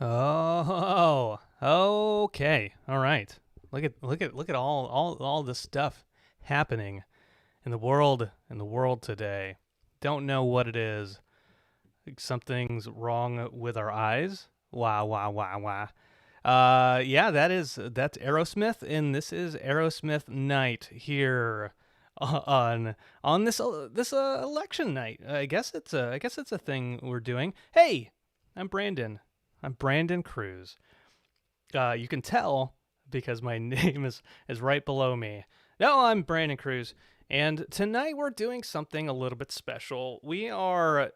Oh, okay. All right. Look at all this stuff happening in the world today. Don't know what it is. Like something's wrong with our eyes. Wah wah wah wah. Yeah, that's Aerosmith, and this is Aerosmith night here on this election night. I guess it's a thing we're doing. Hey, I'm Brandon. I'm Brandon Cruz. You can tell because my name is right below me. No, I'm Brandon Cruz, and tonight we're doing something a little bit special. We are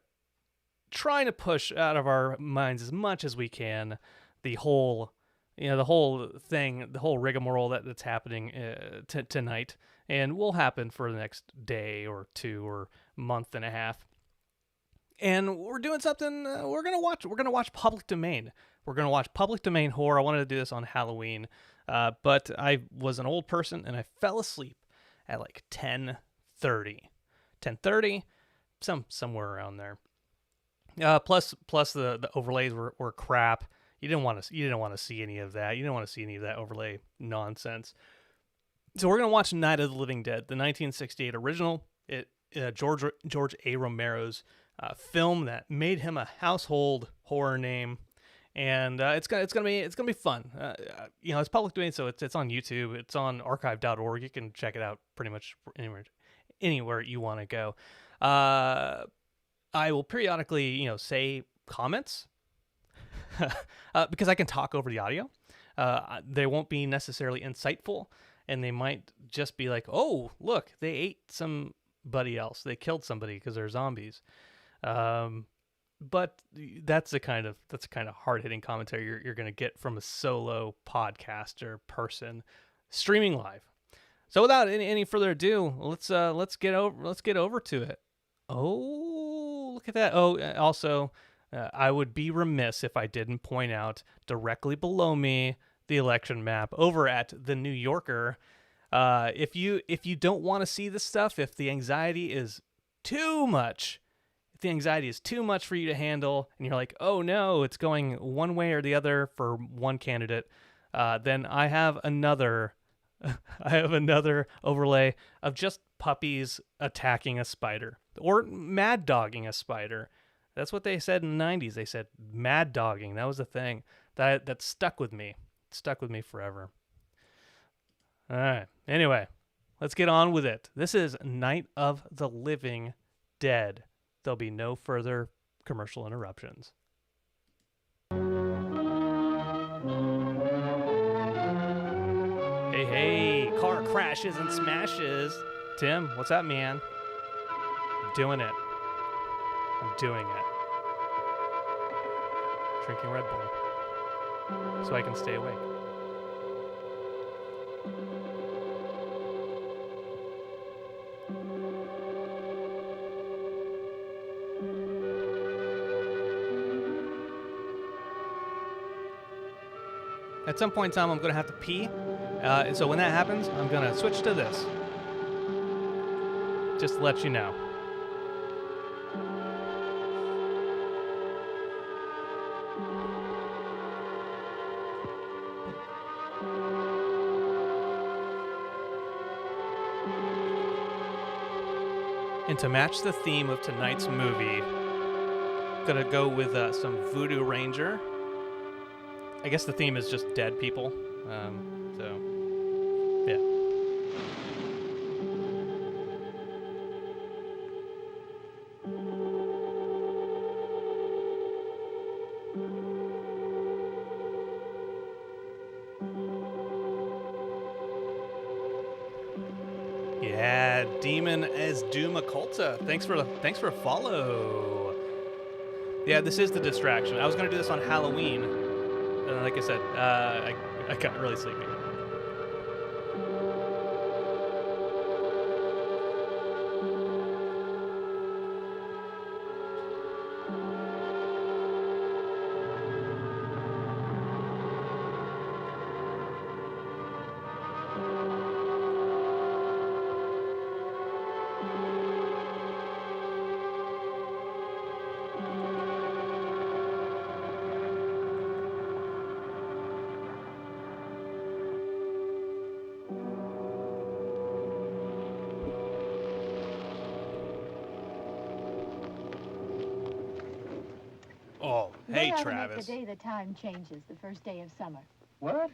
trying to push out of our minds as much as we can the whole the whole thing, the whole rigmarole that's happening tonight, and will happen for the next day or two or month and a half. And we're doing something. We're gonna watch Public Domain. We're gonna watch Public Domain horror. I wanted to do this on Halloween, but I was an old person and I fell asleep at like 10:30, 10:30, somewhere around there. Plus the overlays were crap. You didn't want to see any of that. You didn't want to see any of that overlay nonsense. So we're gonna watch Night of the Living Dead, the 1968 original. George A. Romero's film that made him a household horror name, and it's gonna be fun. It's public domain, so it's on YouTube. It's on archive.org. You can check it out pretty much anywhere you want to go. I will periodically, say comments because I can talk over the audio. They won't be necessarily insightful, and they might just be like, "Oh, look, they ate somebody else. They killed somebody because they're zombies." But that's the kind of hard hitting commentary you're going to get from a solo podcaster person streaming live. So without any further ado, let's get over to it. Oh, look at that. Oh, also, I would be remiss if I didn't point out directly below me the election map over at the New Yorker. If you don't want to see this stuff, if the anxiety is too much, for you to handle, and you're like, oh no, it's going one way or the other for one candidate, then I have another overlay of just puppies attacking a spider or mad dogging a spider. That's what they said in the 90s. They said mad dogging. That was the thing that stuck with me. It stuck with me forever. All right. Anyway, let's get on with it. This is Night of the Living Dead. There'll be no further commercial interruptions. Hey, car crashes and smashes. Tim, what's up, man? I'm doing it. Drinking Red Bull so I can stay awake. At some point in time, I'm going to have to pee. And so when that happens, I'm going to switch to this. Just to let you know. And to match the theme of tonight's movie, I'm going to go with some Voodoo Ranger. I guess the theme is just dead people. So, yeah. Yeah, Demon as Doom Occulta. Thanks for a follow. Yeah, this is the distraction. I was going to do this on Halloween. Like I said, I got really sleepy. Hey, They ought to Travis. make the day the time changes, the first day of summer. What?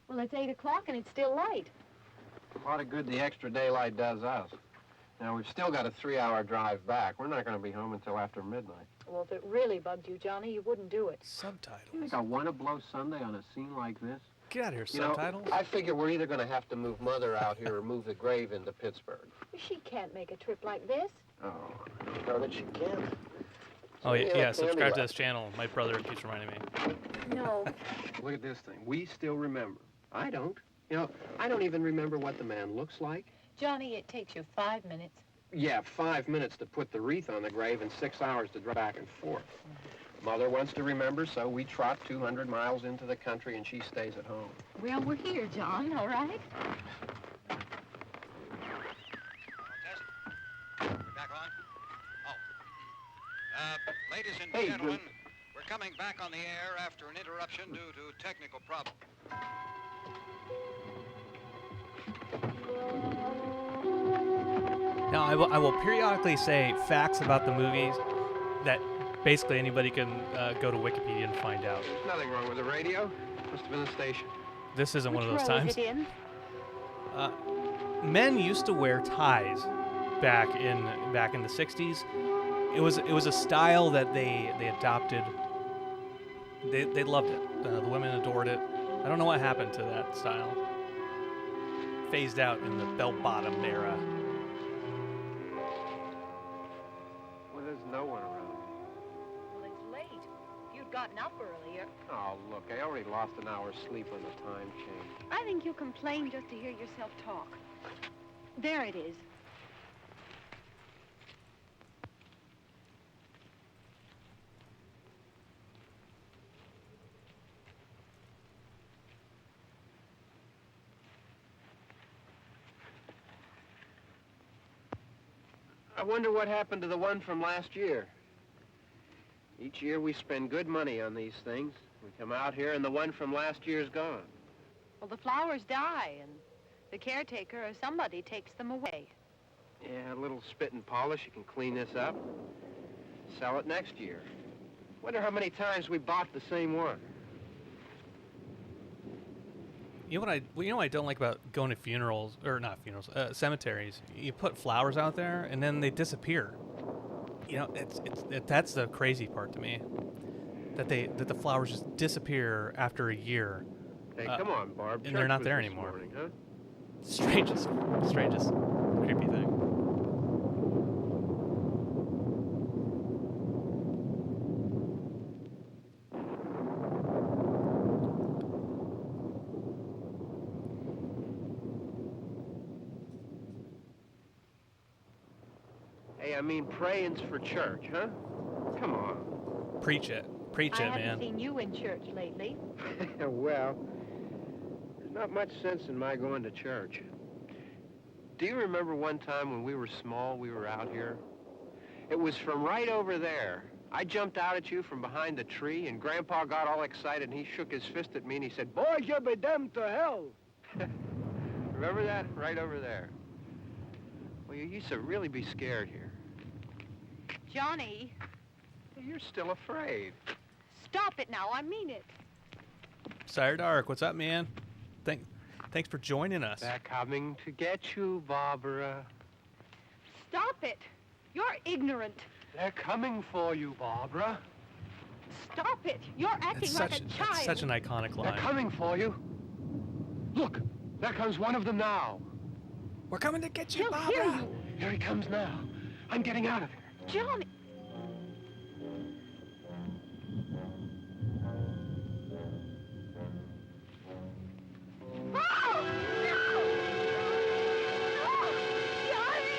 Well, it's 8 o'clock and it's still light. A lot of good the extra daylight does us. Now, we've still got a 3-hour drive back. We're not going to be home until after midnight. Well, if it really bugged you, Johnny, you wouldn't do it. Subtitles. You think I want to blow Sunday on a scene like this? Get out of here, You know, subtitles. I figure we're either going to have to move Mother out here or move the grave into Pittsburgh. She can't make a trip like this. Oh, no, that she can't. Oh, yeah, Yeah, yeah, subscribe to candy this channel. My brother keeps reminding me. No. Look at this thing. We still remember. I don't. You know, I don't even remember what the man looks like. Johnny, it takes you 5 minutes. Yeah, 5 minutes to put the wreath on the grave and 6 hours to drive back and forth. Mother wants to remember, so we trot 200 miles into the country and she stays at home. Well, we're here, John, all right? Back on? Oh. Ladies and Hey, gentlemen, we're coming back on the air after an interruption due to technical problem. Now, I will periodically say facts about the movies that basically anybody can go to Wikipedia and find out. Nothing wrong with the radio. Must have been the station. This isn't one of those Which row times. is it in? Men used to wear ties back in the 60s. It was a style that they adopted. They loved it. The women adored it. I don't know what happened to that style. Phased out in the bell-bottom era. Well, there's no one around. Well, it's late. If you'd gotten up earlier. Oh, look, I already lost an hour's sleep on the time change. I think you complain just to hear yourself talk. There it is. I wonder what happened to the one from last year. Each year we spend good money on these things. We come out here and the one from last year's gone. Well, the flowers die, and the caretaker or somebody takes them away. Yeah, a little spit and polish. You can clean this up. Sell it next year. Wonder how many times we bought the same one. You know what I don't like about going to funerals, or not funerals, cemeteries. You put flowers out there and then they disappear. You know, that's the crazy part to me. That the flowers just disappear after a year. Hey, come on, Barb. and they're Church not was there this anymore. morning, huh? Strangest creepy thing. Hey, I mean, praying's for church, huh? Come on. Preach it, I haven't man. seen you in church lately. Well, there's not much sense in my going to church. Do you remember one time when we were small, we were out here? It was from right over there. I jumped out at you from behind the tree, and Grandpa got all excited, and he shook his fist at me, and he said, "Boys, you'll be damned to hell." Remember that? Right over there. Well, you used to really be scared here. Johnny, You're still afraid. stop it now. I mean it. Sire Dark, what's up, man? Thanks for joining us. They're coming to get you, Barbara. Stop it. You're ignorant. They're coming for you, Barbara. Stop it. You're acting It's like such, a child. it's such an iconic They're line. coming for you. Look, there comes one of them now. We're coming to get you, He'll Barbara. hear you. Here he comes now. I'm getting out of here. Johnny. Oh, no! No! Johnny!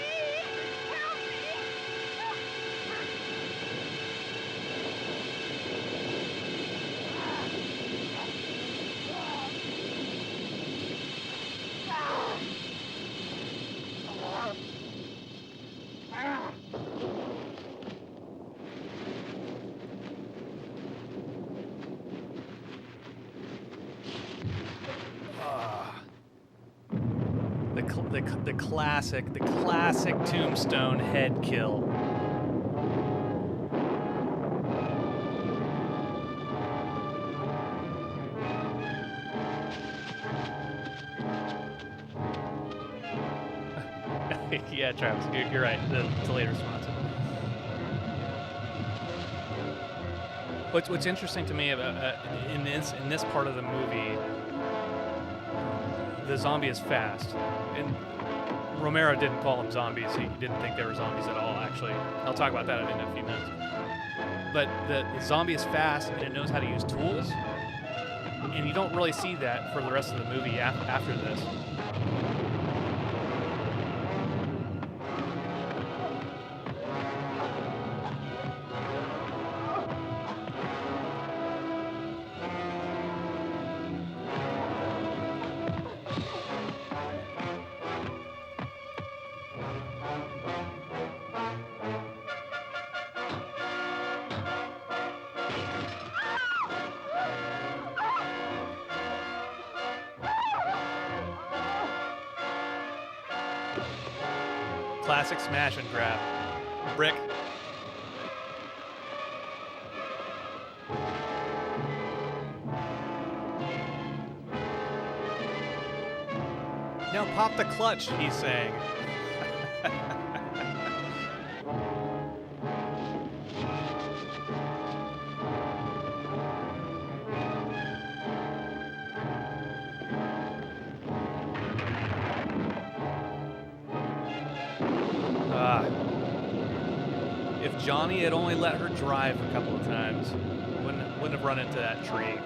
Help The classic Tombstone head kill. Yeah, Travis, you're right. It's a late response. What's interesting to me about in this part of the movie, the zombie is fast, and Romero didn't call them zombies. He didn't think they were zombies at all. Actually, I'll talk about that in a few minutes. But the zombie is fast and it knows how to use tools, and you don't really see that for the rest of the movie after this. Classic smash and grab. Brick. Now pop the clutch, he's saying. If Johnny had only let her drive a couple of times, wouldn't have run into that tree.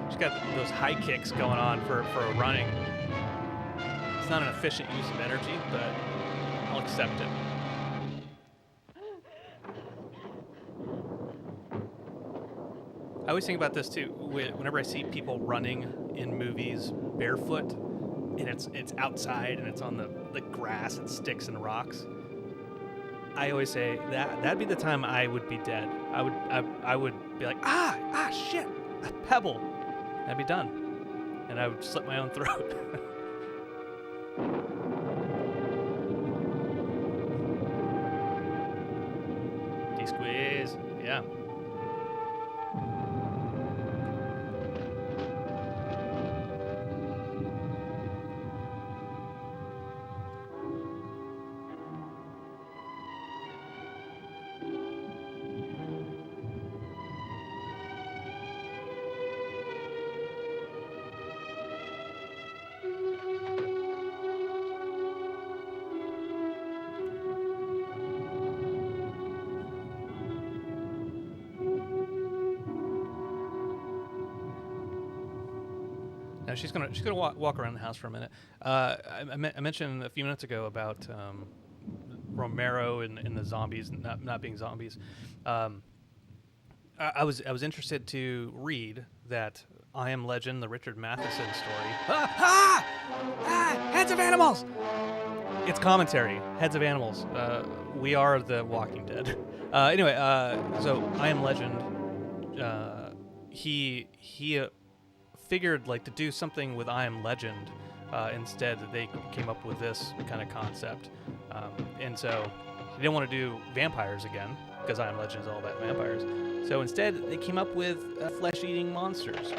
She's got those high kicks going on for running. It's not an efficient use of energy, but I'll accept it. I always think about this too. Whenever I see people running in movies barefoot, and it's outside and it's on the grass and sticks and rocks, I always say that'd be the time I would be dead. I would be like, shit, a pebble. I'd be done, and I would slit my own throat. D-squeeze, yeah. Now she's gonna walk around the house for a minute. I mentioned a few minutes ago about Romero and the zombies not being zombies. I was interested to read that I Am Legend, the Richard Matheson story. Heads of animals. It's commentary. Heads of animals. We are the Walking Dead. Anyway, so I Am Legend. He figured like to do something with I Am Legend. Instead, they came up with this kind of concept, and so they didn't want to do vampires again because I Am Legend is all about vampires. So instead, they came up with flesh-eating monsters.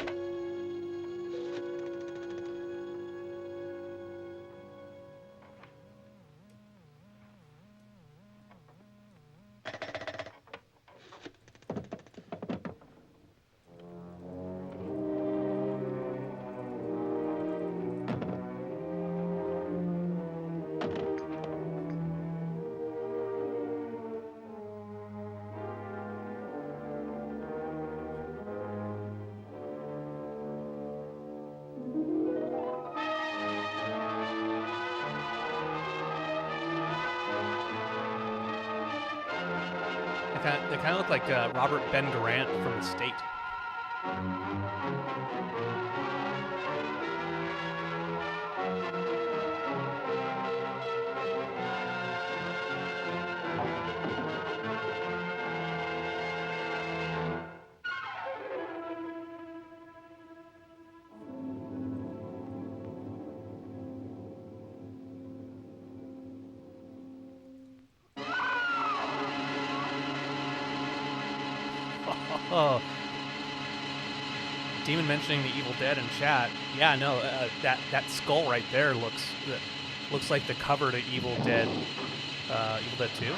They kind of look like Robert Ben Durant from The State. Oh, Demon mentioning the Evil Dead in chat. Yeah, no, that skull right there looks like the cover to Evil Dead 2.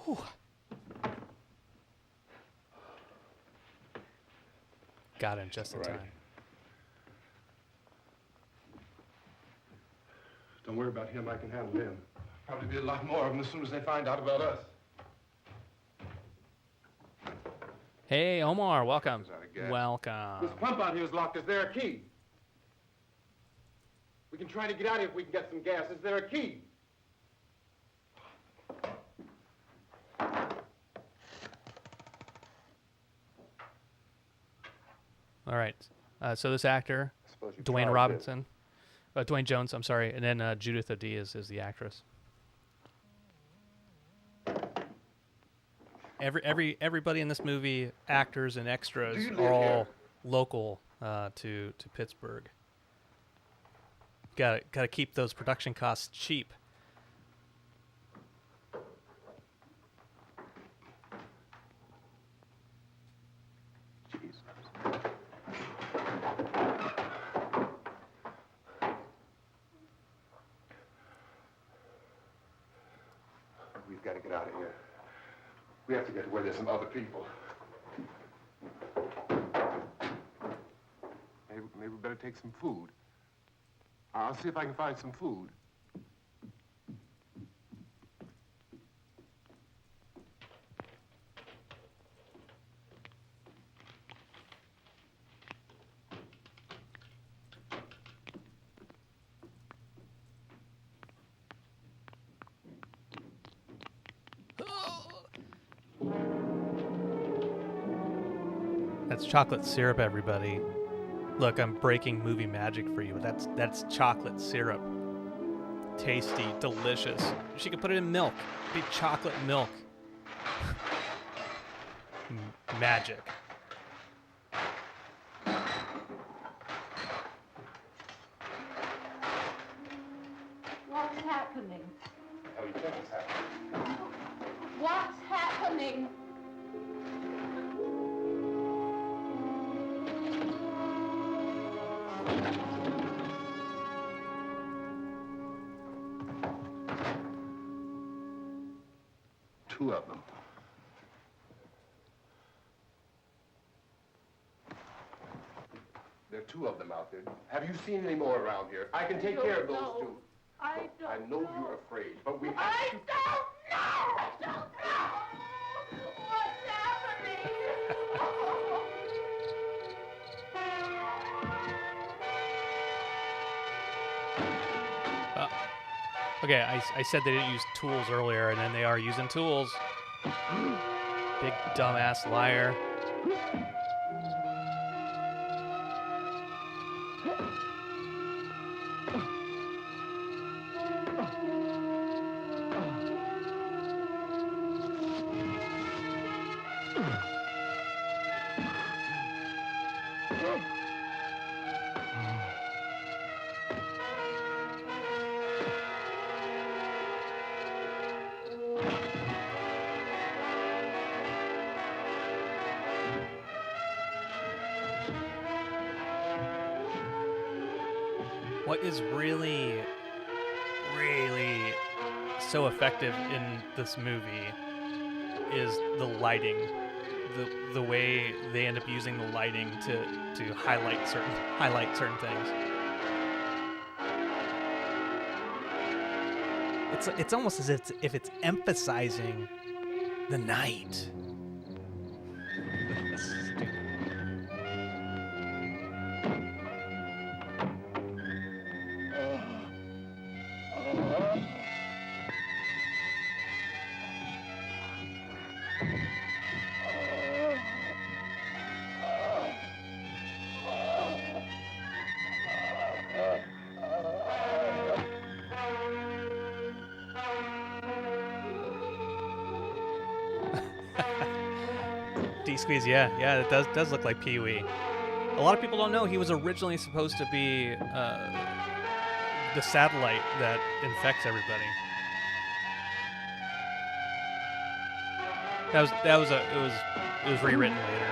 Whew. Got in just in All right. time. Don't worry about him. I can handle him. Probably be a lot more of them as soon as they find out about us. Hey, Omar, welcome. Is that a gas? Welcome. This pump out here is locked. Is there a key? We can try to get out of here if we can get some gas. Is there a key? All right. So this actor, Dwayne Jones, I'm sorry, and then Judith O'Dea is the actress. Everybody in this movie, actors and extras, live are all here? local to Pittsburgh. Got to keep those production costs cheap. We've got to get out of here. We have to get to where there's some other people. Maybe we better take some food. I'll see if I can find some food. That's chocolate syrup, everybody. Look, I'm breaking movie magic for you. That's chocolate syrup. Tasty, delicious. She could put it in milk. It'd be chocolate milk. Magic. What's happening? How do you think it's happening? What's happening? Two of them. There are two of them out there. Have you seen any more around here? I can take care of those two. I don't I know you're afraid, but we have I to... don't know! I don't know! What's happening? Okay, I said they didn't use tools earlier, and then they are using tools. Big dumbass liar. What is really so effective in this movie is the lighting, the way they end up using the lighting to highlight certain things. It's almost as if it's emphasizing The night. D-Squeeze, yeah, it does look like Pee-wee. A lot of people don't know he was originally supposed to be the satellite that infects everybody. It was rewritten later.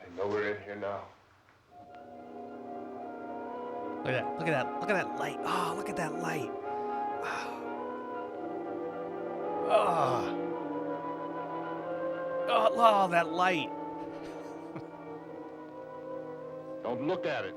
I know we're in here now. Look at that light. Oh, look at that light. Oh, oh, that light. Don't look at it.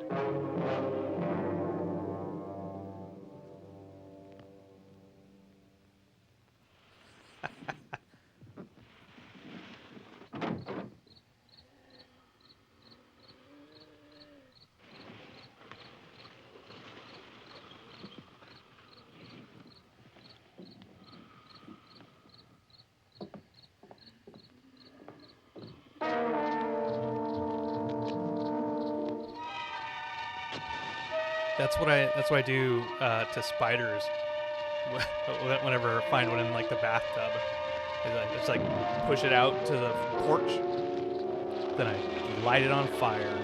That's what I do to spiders whenever I find one in like the bathtub. I just like push it out to the porch, then I light it on fire.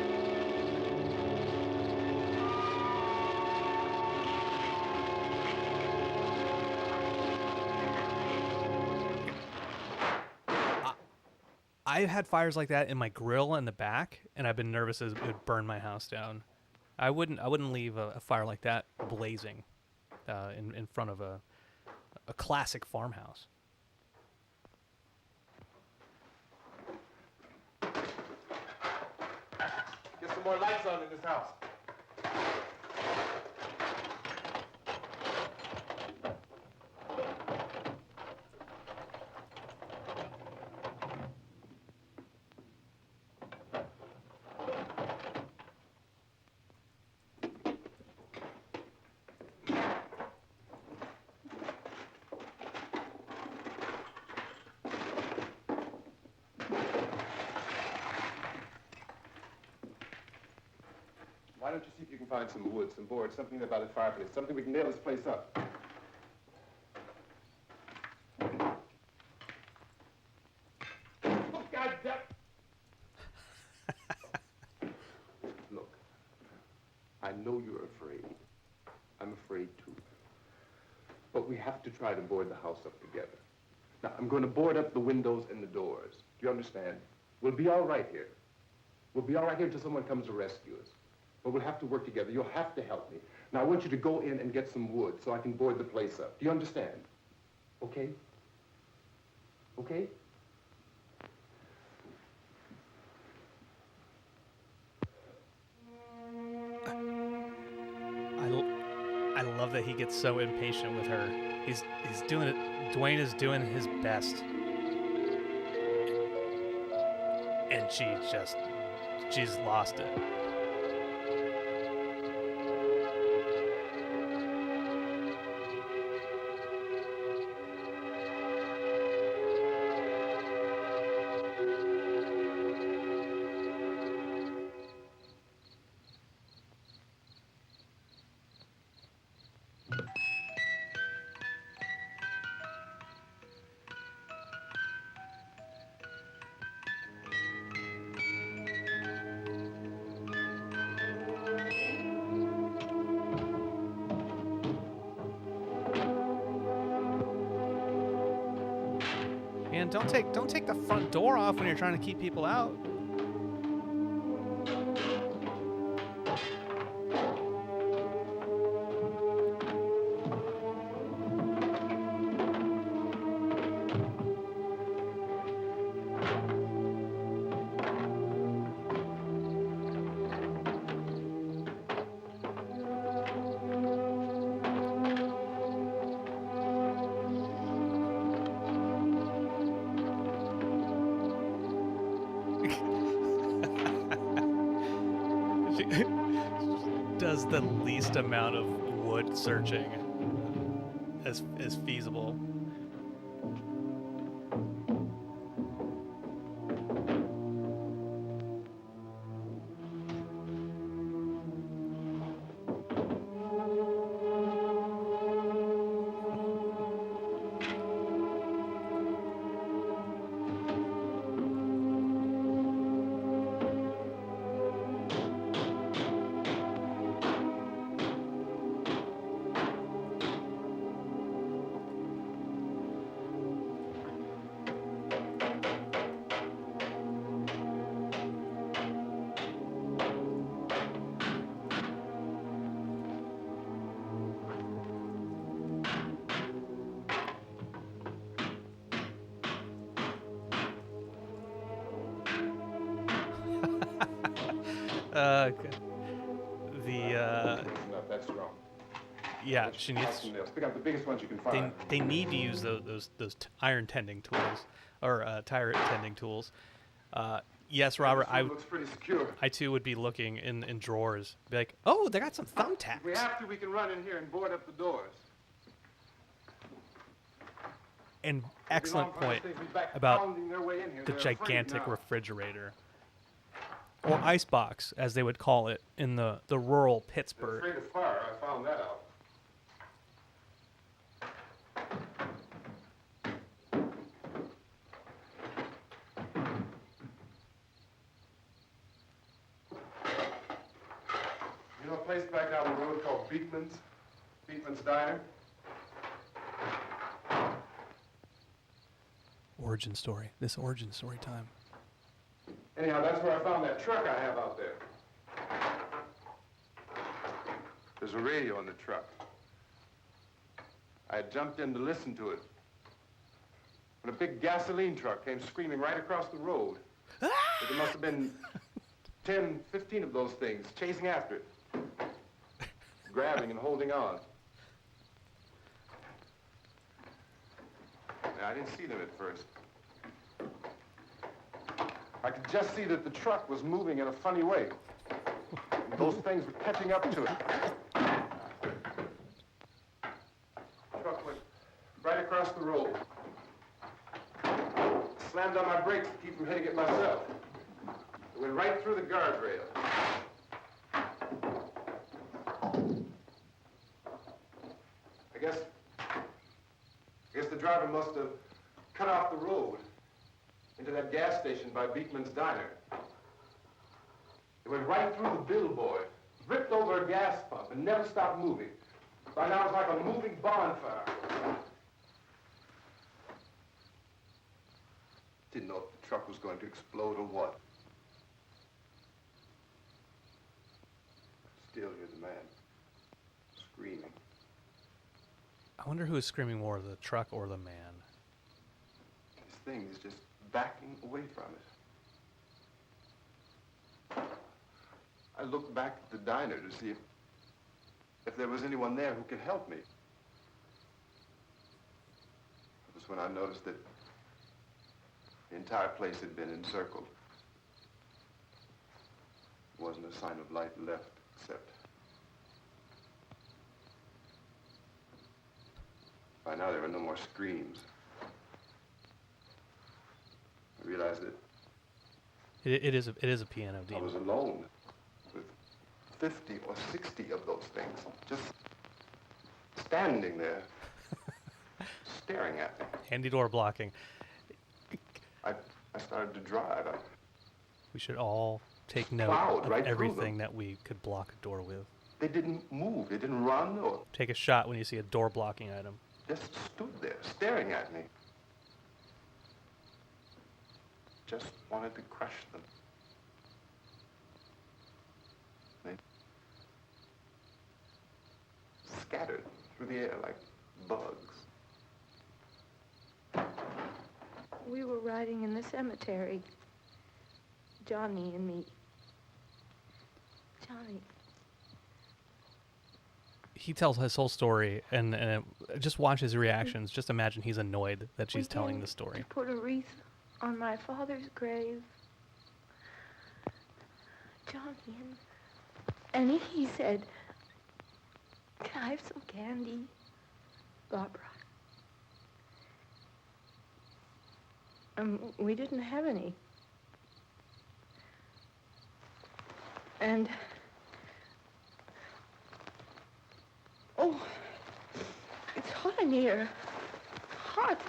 I've had fires like that in my grill in the back, and I've been nervous it would burn my house down. I wouldn't leave a fire like that blazing in front of a classic farmhouse. Get some more lights on in this house. Why don't you see if you can find some wood, some board, something about a fireplace, something we can nail this place up. Oh, God damn. Look, I know you're afraid. I'm afraid too. But we have to try to board the house up together. Now, I'm going to board up the windows and the doors. Do you understand? We'll be all right here. We'll be all right here until someone comes to rescue us. But we'll have to work together. You'll have to help me. Now, I want you to go in and get some wood so I can board the place up. Do you understand? Okay? Okay? I love that he gets so impatient with her. He's doing it. Dwayne is doing his best, and she's lost it. And don't take the front door off when you're trying to keep people out. She does the least amount of wood searching as feasible. It's not that strong. Yeah, she needs. Pick up the biggest ones you can find. They need to use those iron tending tools or tire tending tools. Yes, Robert, looks pretty secure. I too would be looking in drawers. Be like, oh, they got some thumbtacks. If we have to, we can run in here and board up the doors. And excellent point about the gigantic refrigerator. Or icebox, as they would call it in the rural They're Pittsburgh. afraid of fire. I found that out. You know a place back down the road called Beekman's? Beekman's Diner? Origin story. This origin story time. Anyhow, that's where I found that truck I have out there. There's a radio in the truck. I had jumped in to listen to it when a big gasoline truck came screaming right across the road. There must have been 10, 15 of those things chasing after it, grabbing and holding on. Now, I didn't see them at first. I could just see that the truck was moving in a funny way. Those things were catching up to it. The truck went right across the road. Slammed on my brakes to keep from hitting it myself. It went right through the guardrail. I guess the driver must have cut off the road into that gas station by Beekman's Diner. It went right through the billboard, ripped over a gas pump, and never stopped moving. By now it's like a moving bonfire. Didn't know if the truck was going to explode or what. Still hear the man screaming. I wonder who is screaming more, the truck or the man. This thing is just backing away from it. I looked back at the diner to see if there was anyone there who could help me. It was when I noticed that the entire place had been encircled. There wasn't a sign of light left except by now there were no more screams. I realized that It is a piano I demon. was alone with 50 or 60 of those things, just standing there, staring at me. Handy door blocking. I started to drive. We should all take note Plowed of right through everything them. that we could block a door with. They didn't move. They didn't run or Take a shot when you see a door blocking item. just stood there, staring at me. Just wanted to crush them. They scattered through the air like bugs. We were riding in the cemetery. Johnny and me. Johnny. He tells his whole story, and just watch his reactions. Just imagine he's annoyed that she's telling the story. To put a wreath on my father's grave. Johnny and And he said, "Can I have some candy, Barbara?" We didn't have any. And, oh, it's hot in here. Hot.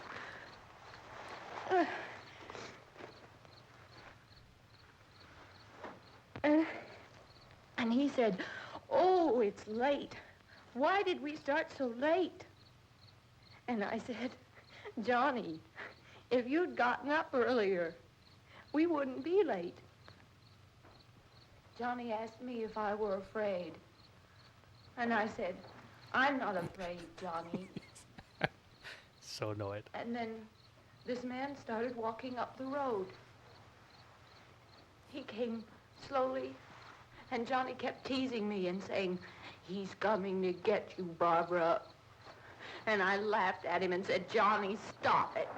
And he said, "Oh, it's late. Why did we start so late?" And I said, "Johnny, if you'd gotten up earlier, we wouldn't be late." Johnny asked me if I were afraid. And I said, "I'm not afraid, Johnny." So annoyed. And then this man started walking up the road. He came slowly, and Johnny kept teasing me and saying, "He's coming to get you, Barbara." And I laughed at him and said, "Johnny, stop it."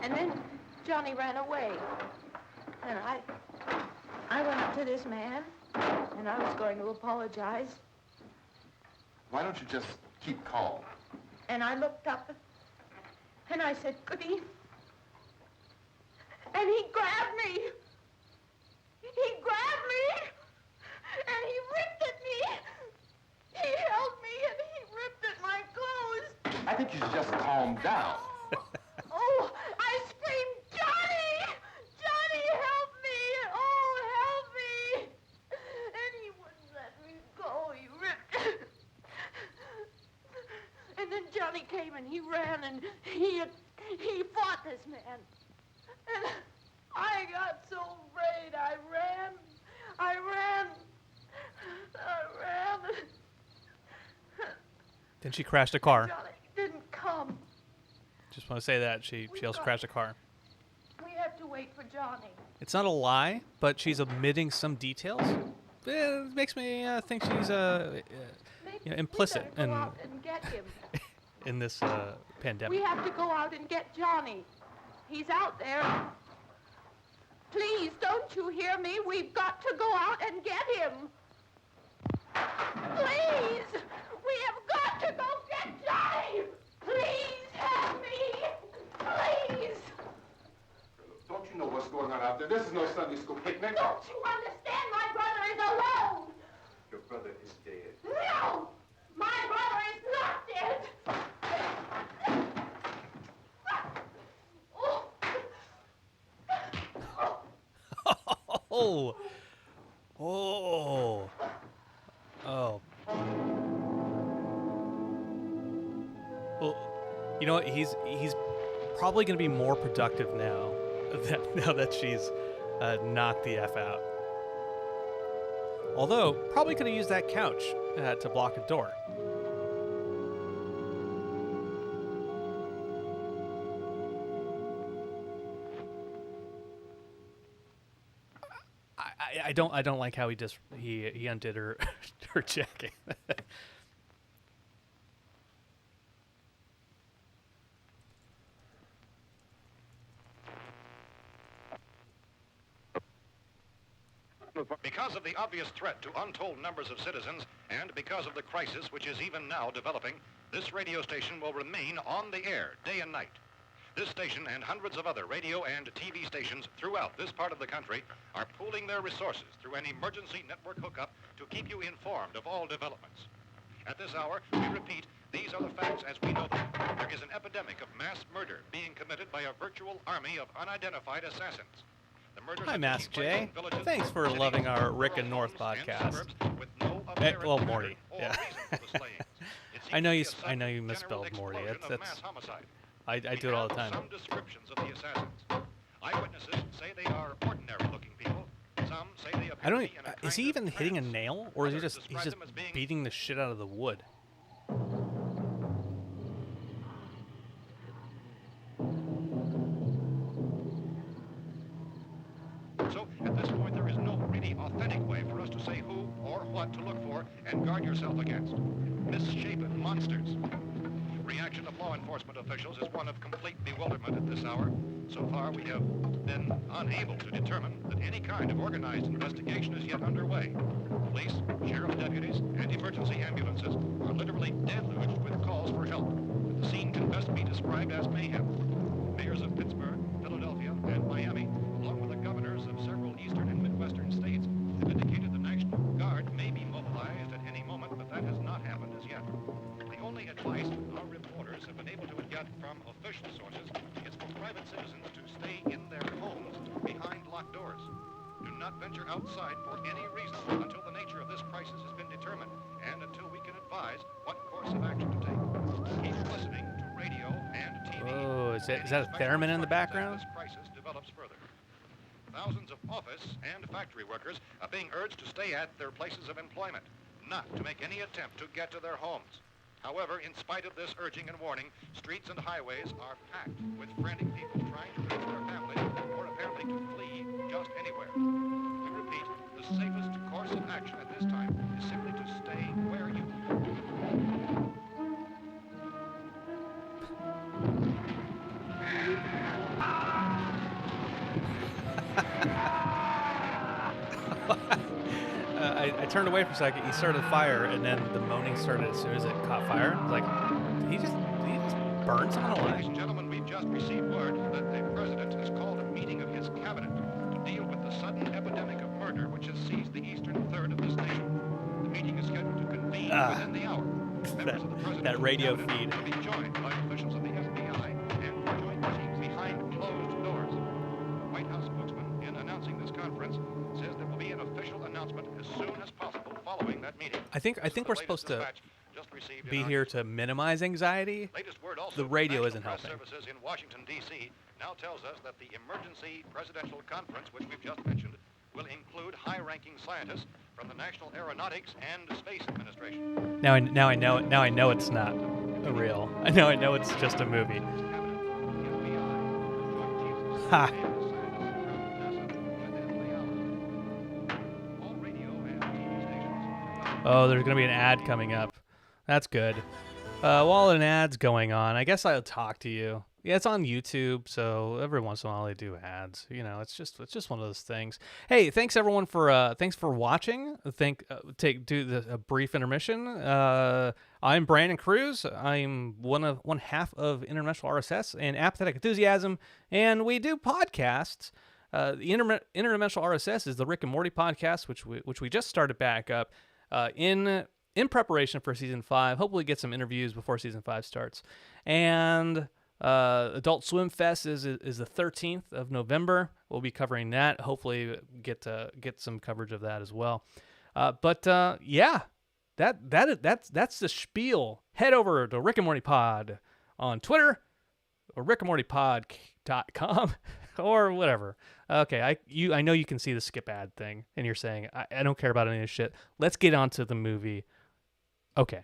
And then Johnny ran away. And I went up to this man, and I was going to apologize. Why don't you just keep calm? And I looked up, and I said, "Goody." And he grabbed me. He grabbed me, and he ripped at me. He held me, and he ripped at my clothes. I think you should just calm down. Oh, I screamed, "Johnny! Johnny, help me! Oh, help me!" And he wouldn't let me go. He ripped. And then Johnny came and he ran and he fought this man. And I got so afraid. I ran. Then she crashed a car. Johnny didn't come. Just want to say that she also crashed a car. We have to wait for Johnny. It's not a lie, but she's omitting some details. It makes me think she's implicit We gotta go out and get him. in this pandemic. We have to go out and get Johnny. He's out there. Please, don't you hear me? We've got to go out and get him. Please! We have got to go get Johnny! Please help me! Please! Don't you know what's going on out there? This is no Sunday school picnic. Don't you understand? My brother is alone! Your brother is dead. No! My brother is not dead! Oh, oh, oh. Well, you know what? He's probably going to be more productive now that she's knocked the F out. Although, probably could have used that couch to block a door. I don't like how he undid her her jacket. Because of the obvious threat to untold numbers of citizens and because of the crisis which is even now developing, this radio station will remain on the air day and night. This station and hundreds of other radio and TV stations throughout this part of the country are pooling their resources through an emergency network hookup to keep you informed of all developments. At this hour, we repeat, these are the facts as we know them. There is an epidemic of mass murder being committed by a virtual army of unidentified assassins. The murders Hi, are Mask taking place J. in villages, Thanks for cities, loving our Rick and rural North homes, and podcast. suburbs with no apparent Well, pattern Morty. or Yeah. reason for the slayings. It seems I know to you be a s- I know you sudden, misspelled general Morty. explosion of That's- mass homicide. I do it all the time. Some descriptions of the assassins. Eyewitnesses say they are ordinary-looking people. Some say they appear I don't. to be in a Is he kind of even hitting a trance. nail, or is he Others just describe them as being beating the shit out of the wood? So, at this point, there is no really authentic way for us to say who or what to look for and guard yourself against. Misshapen monsters. Reaction of law enforcement officials is one of complete bewilderment at this hour. So far, we have been unable to determine that any kind of organized investigation is yet underway. Police, sheriff deputies, and emergency ambulances are literally deluged with calls for help. The scene can best be described as mayhem. Mayors of Pittsburgh, Philadelphia, and Miami, along with the governors of several eastern and midwestern states, have indicated the National Guard may be mobilized at any moment, but that has not happened as yet. The only advice our reporters have been able to get from official sources is for private citizens to stay in their homes behind locked doors. Do not venture outside for any reason until the nature of this crisis has been determined and until we can advise what course of action to take. Keep listening to radio and TV. Oh, is that a theremin in the background? This crisis develops further. Thousands of office and factory workers are being urged to stay at their places of employment, not to make any attempt to get to their homes. However, in spite of this urging and warning, streets and highways are packed with frantic people trying to reach their families or apparently to flee just anywhere. We repeat, the safest course of action at this time is simply to stay where you I turned away for a second. He started a fire, and then the moaning started as soon as it caught fire. I was like, did he just burn someone Ladies alive? and gentlemen, we've just received word that the president has called a meeting of his cabinet to deal with the sudden epidemic of murder which has seized the eastern third of this nation. The meeting is scheduled to convene within the hour. Members of the president's that radio cabinet feed. will be joined by officials of the FBI and joint teams behind closed doors. The White House spokesman, in announcing this conference, says there will be an official announcement as soon as possible following that meeting. I think we're supposed to be here to minimize anxiety. Latest word also The from radio National isn't Press helping. Services in Washington, D.C. now tells us that the emergency presidential conference, which we've just mentioned, will include high-ranking scientists from the National Aeronautics and Space Administration. Now I know it's not a real. I know it's just a movie. Ha. Oh, there's gonna be an ad coming up. That's good. While an ad's going on, I guess I'll talk to you. Yeah, it's on YouTube, so every once in a while they do ads. You know, it's just one of those things. Hey, thanks everyone for watching. Do a brief intermission. I'm Brandon Cruz. I'm one half of Interdimensional RSS and Apathetic Enthusiasm, and we do podcasts. The Interdimensional RSS is the Rick and Morty podcast, which we just started back up in preparation for season 5. Hopefully get some interviews before season 5 starts. And Adult Swim Fest is the 13th of November. We'll be covering that. Hopefully get some coverage of that as well. Yeah, that's the spiel. Head over to Rick and Morty Pod on Twitter or rickandmortypod.com or whatever. Okay, I know you can see the skip ad thing, and you're saying I don't care about any of this shit. Let's get on to the movie. Okay.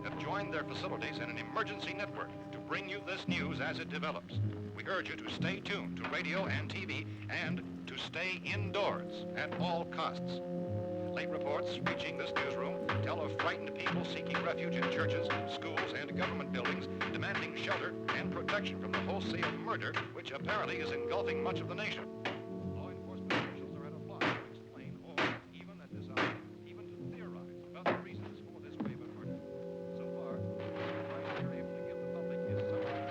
Have joined their facilities in an emergency network to bring you this news as it develops. We urge you to stay tuned to radio and TV and to stay indoors at all costs. Late reports reaching this newsroom tell of frightened people seeking refuge in churches, schools, and government buildings, demanding shelter and protection from the wholesale murder which apparently is engulfing much of the nation. Law enforcement officials are at a loss to explain or, even at this hour, even to theorize about the reasons for this wave of murder. So far, the advice they're able to give the public is something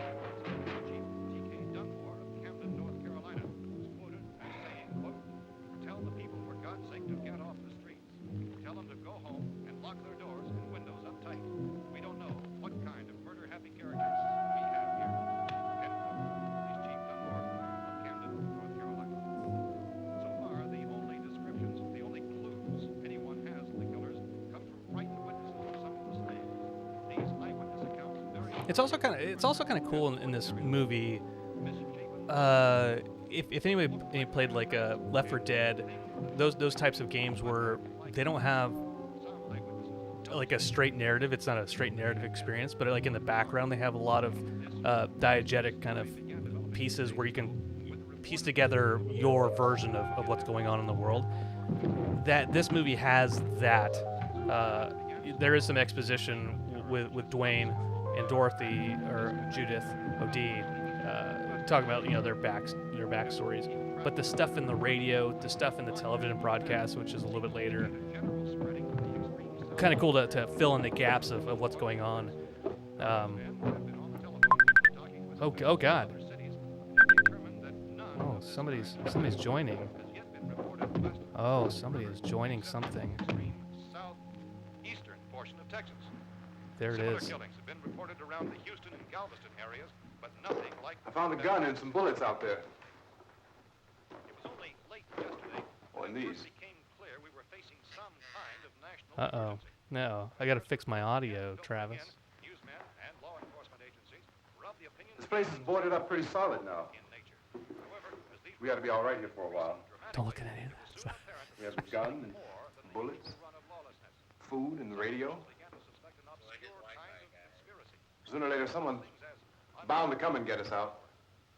Chief T.K. Dunmore of Camden, North Carolina, who's quoted as saying, quote, "Tell the people for God's sake to get off the streets. Tell them to go home and lock their doors and windows up tight. We don't know what kind of murder-happy characters we have here." End quote. He's Chief Dunmore of Camden, North Carolina. So far, the only descriptions, the only clues anyone has of the killers come from frightened witnesses of some of the stand. These eyewitness accounts vary. It's also kind of cool in this movie. If anybody played like Left 4 Dead, those types of games where they don't have like a straight narrative. It's not a straight narrative experience, but like in the background they have a lot of diegetic kind of pieces where you can piece together your version of what's going on in the world. That this movie has that. There is some exposition with Dwayne and Dorothy or Judith O'D, talking about their backstories. But the stuff in the radio, the stuff in the television broadcast, which is a little bit later, kind of cool to fill in the gaps of what's going on. Oh God. Oh, somebody's joining. Oh, somebody is joining something. Southeastern portion of Texas. There it Similar is. killings have been reported around the Houston and Galveston areas, but nothing like. I found a gun and some bullets out there. It was only late yesterday Oh, and when it these. first became clear we were facing some kind of national Uh-oh. emergency. No, I gotta fix my audio, Don't Travis. forget, newsmen and law enforcement agencies were of the opinion This that place is boarded up pretty solid now. in nature. However, as these We ought to be all right here for a while. Don't look at any of it was that. soon apparent We have that a gun and more than the bullets, usual run of lawlessness. food, and the radio. Began to suspect an obscure kind of conspiracy. Sooner or later, someone Things as bound to come and get us out.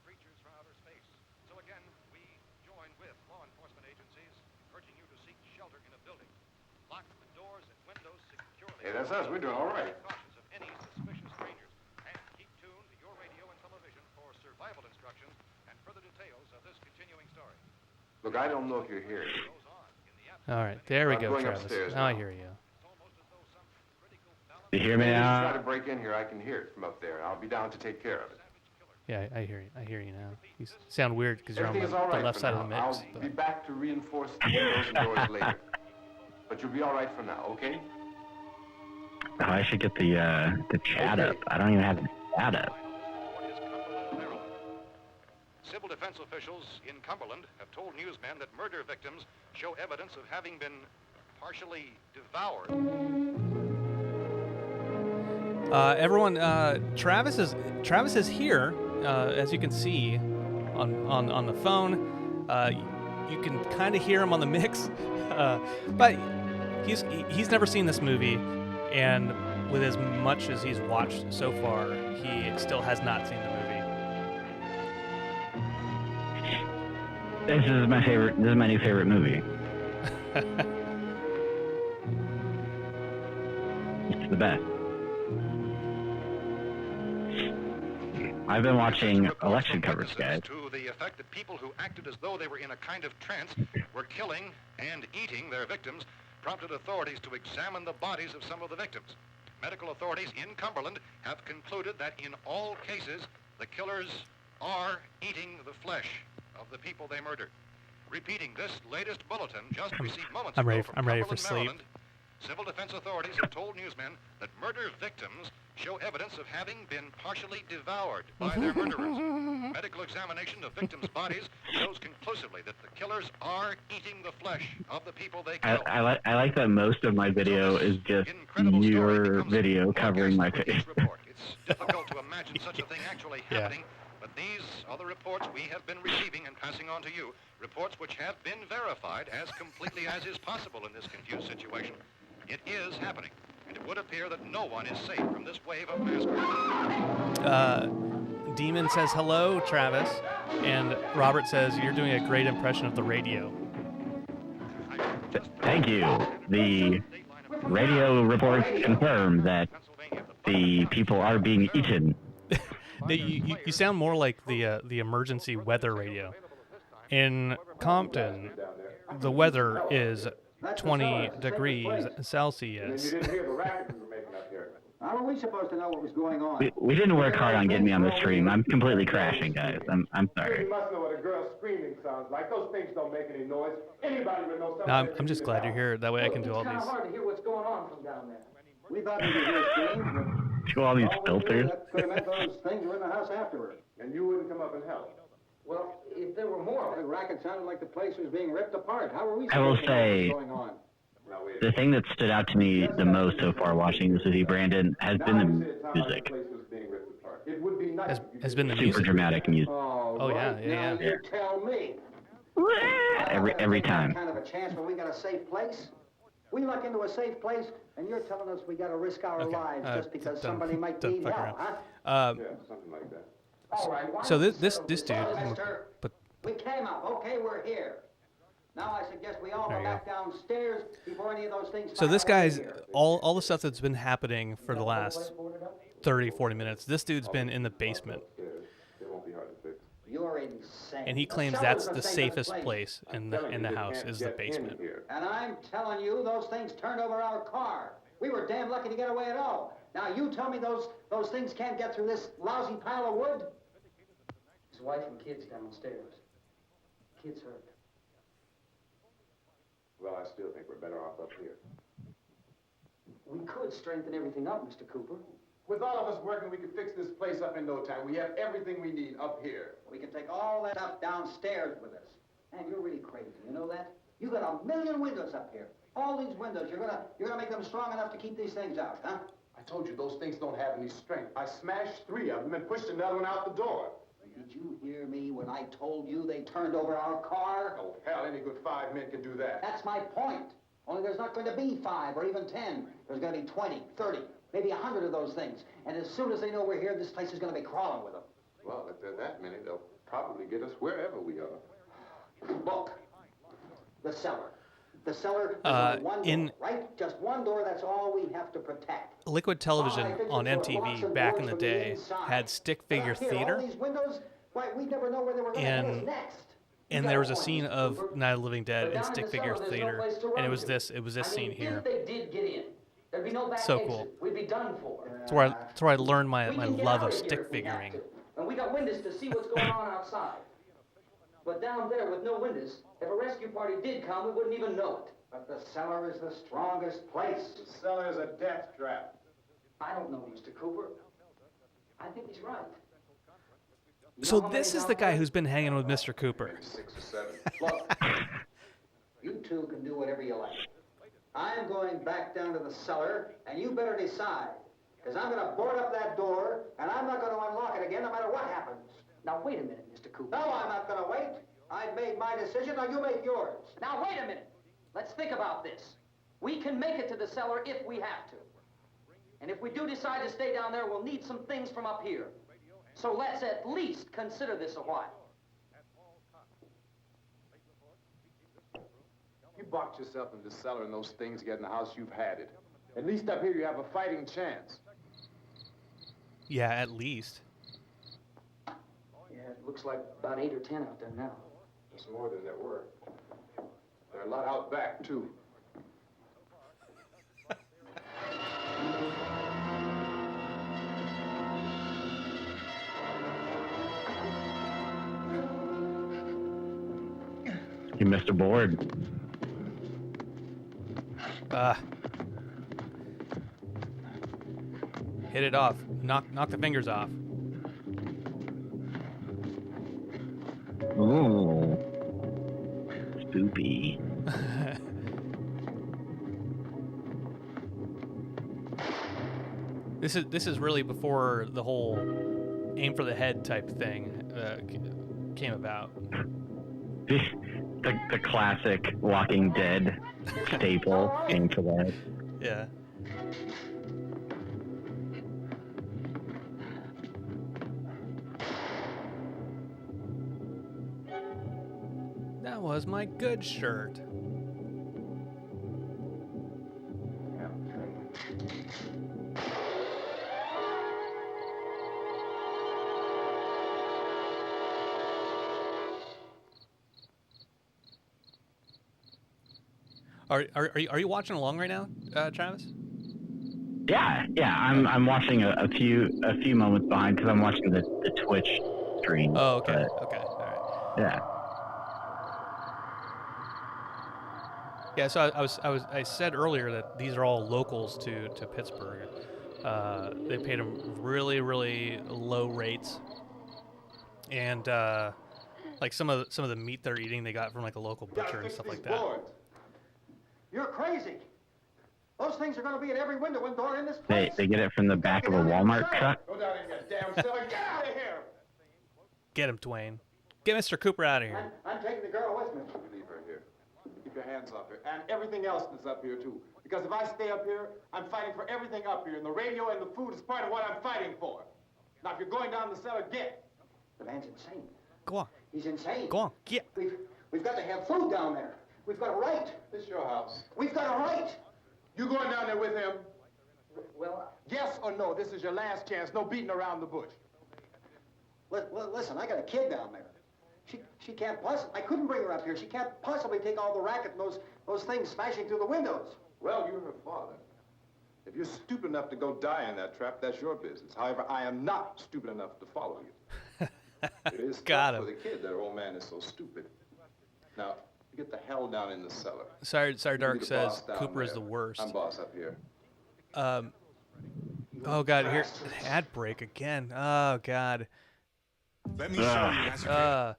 creatures from outer space. So again, we join with law enforcement agencies, urging you to seek shelter in a building. Lock the doors and windows securely. Hey, that's us. We're doing all right. Cautious of any suspicious strangers. And keep tuned to your radio and television for survival instructions and further details of this continuing story. Look, I don't know if you're here. Goes on in the absence All right, there we I'm go, going Travis. upstairs Now I now. hear you. almost as though some critical balance You hear me If you try now? to break in here, I can hear it from up there. I'll be down to take care of it. Yeah, I hear you. I hear you now. You sound weird because you're on Everything the, is all right the left for side now. of the mix. I'll But be back to reinforce the windows and doors later. But you'll be all right for now, okay? Oh, I should get the chat up. I don't even have the chat up. report is Cumberland, Maryland. Civil defense officials in Cumberland have told newsmen that murder victims show evidence of having been partially devoured. everyone, Travis is here, as you can see on the phone. You can kind of hear him on the mix, but he's never seen this movie, and with as much as he's watched so far, he still has not seen the movie. This is my favorite. This is my new favorite movie. It's the best. I've been watching Reports election from coverage, guys. witnesses to the effect that people who acted as though they were in a kind of trance were killing and eating their victims prompted authorities to examine the bodies of some of the victims. Medical authorities in Cumberland have concluded that in all cases, the killers are eating the flesh of the people they murdered. Repeating this latest bulletin just received moments I'm ago ready- from I'm ready for Cumberland, sleep. Maryland, civil defense authorities have told newsmen that murder victims show evidence of having been partially devoured by their murderers. Medical examination of victims' bodies shows conclusively that the killers are eating the flesh of the people they killed. I like that most of my video is just Incredible story your becomes video more covering my ghastly face. with each report. It's difficult to imagine such a thing actually Yeah. happening, but these are the reports we have been receiving and passing on to you, reports which have been verified as completely as is possible in this confused situation. It is happening, and it would appear that no one is safe from this wave of mass murder. Demon says hello, Travis, and Robert says you're doing a great impression of the radio. Thank you. The radio reports confirm that the people are being eaten. You sound more like the emergency weather radio. In Compton, the weather is 20 degrees Celsius. didn't hear the racket we were making up here. How are we supposed to know what was going on? We didn't work hard on getting me on the stream. I'm completely crashing, guys. I'm sorry. You must know what a girl screaming sounds like. Those things don't make any noise. Anybody would know something. No, I'm just glad you're here. That way I can do all It's kind these. of hard to hear what's going on from down there. We thought we could hear screams, Do all these but all we knew, filters. that could have meant those things were in the house afterward. And you wouldn't come up and help. Well, if there were more, the racket sounded like the place was being ripped apart. How were we I will supposed to know say- what was going on? Now, wait. The thing that stood out to me the most so far watching this with you, Brandon, has been Now you the say it sounded like music. the place was being ripped apart. It would be nice if you Has could been the hear Super music. dramatic music. Oh, yeah, right. yeah, Now yeah. you tell me. Every time. Kind of a chance when we got a safe place. We luck into a safe place, and you're telling us we got to risk our Okay, lives just because don't- somebody might don't need fuck help, around. huh? Yeah, something like that. All right. why So don't we this settle dude, mister? but We came up. Okay, we're here. Now I suggest we all There go you back downstairs before any of those things. So this fire away guy's here. all the stuff that's been happening for the last 30, 40 minutes. This dude's been in the basement, They won't be hard to fix. You're insane. and he The claims cellar's that's the safest safest place in the Telling you, they house can't is the get in basement. here. And I'm telling you, those things turned over our car. We were damn lucky to get away at all. Now you tell me those things can't get through this lousy pile of wood? His wife and kids downstairs. Kids hurt. Well, I still think we're better off up here. We could strengthen everything up, Mr. Cooper. With all of us working, we could fix this place up in no time. We have everything we need up here. We can take all that up downstairs with us. Man, you're really crazy, you know that? You got 1,000,000 windows up here. All these windows, you're gonna make them strong enough to keep these things out, huh? I told you those things don't have any strength. I smashed 3 of them and pushed another one out the door. Did you hear me when I told you they turned over our car? Oh, hell, any good 5 men can do that. That's my point. Only there's not going to be 5 or even 10. There's going to be 20, 30, maybe 100 of those things. And as soon as they know we're here, this place is going to be crawling with them. Well, if there are that many, they'll probably get us wherever we are. Look, the cellar. The cellar is only one door, right? Just one door, that's all we have to protect. Liquid television on MTV back in the day had stick figure theater, All these windows, why, we never know where they were going to head us next. and there was a scene of Night of the Living Dead in stick figure theater, and it was this scene here. If they did get in, there'd be no back So exit. cool. We'd be done for. That's where I learned my We can get love out of here stick if we have figuring. to. And we got windows to see what's going on outside. But down there with no windows, if a rescue party did come, we wouldn't even know it. But the cellar is the strongest place. The cellar is a death trap. I don't know, Mr. Cooper. I think he's right. You So know how this many is the guy down who's been hanging with Mr. Cooper. Maybe 6 or 7. there? Look, you two can do whatever you like. I'm going back down to the cellar, and you better decide. Because I'm going to board up that door, and I'm not going to unlock it again no matter what happens. Now, wait a minute, Mr. Cooper. No, I'm not going to wait. I've made my decision, now you make yours. Now, wait a minute. Let's think about this. We can make it to the cellar if we have to. And if we do decide to stay down there, we'll need some things from up here. So let's at least consider this a while. You boxed yourself in the cellar and those things get in the house, you've had it. At least up here you have a fighting chance. Yeah, at least. Yeah, it looks like about 8 or 10 out there now. There's more than there were. There are a lot out back, too. You missed a board. Hit it off. Knock the fingers off. Ooh. Spoopy. This is really before the whole aim for the head type thing came about. The classic Walking Dead staple aim for that. Yeah. That was my good shirt. Are you watching along right now, Travis? Yeah. I'm watching a few moments behind because I'm watching the Twitch stream. Oh, okay. but- Okay. All right. Yeah. Yeah. So I said earlier that these are all locals to Pittsburgh. They paid them really, really low rates, and like some of the meat they're eating, they got from like a local butcher and stuff like that. You're crazy. Those things are going to be at every window and door in this place. They get it from the back of a Walmart truck. Go down in your damn cellar. Get out of here! Get him, Twain. Get Mr. Cooper out of here. I'm taking the girl with me. Leave her here. Keep your hands off her. And everything else that's up here, too. Because if I stay up here, I'm fighting for everything up here. And the radio and the food is part of what I'm fighting for. Now, if you're going down the cellar, get. The man's insane. Go on. He's insane. Go on. Get. We've got to have food down there. We've got a right. This is your house. We've got a right. You going down there with him? Well, Yes or no? This is your last chance. No beating around the bush. listen, I got a kid down there. She can't possibly, I couldn't bring her up here. She can't possibly take all the racket and those things smashing through the windows. Well, you're her father. If you're stupid enough to go die in that trap, that's your business. However, I am not stupid enough to follow you. It is Got tough him. for the kid that her old man is so stupid. Now, get the hell down in the cellar. Sorry, You be Dark the says boss down Cooper is there. the worst. I'm boss up here. Oh God, here ad break again. Oh God. Let me show you. That's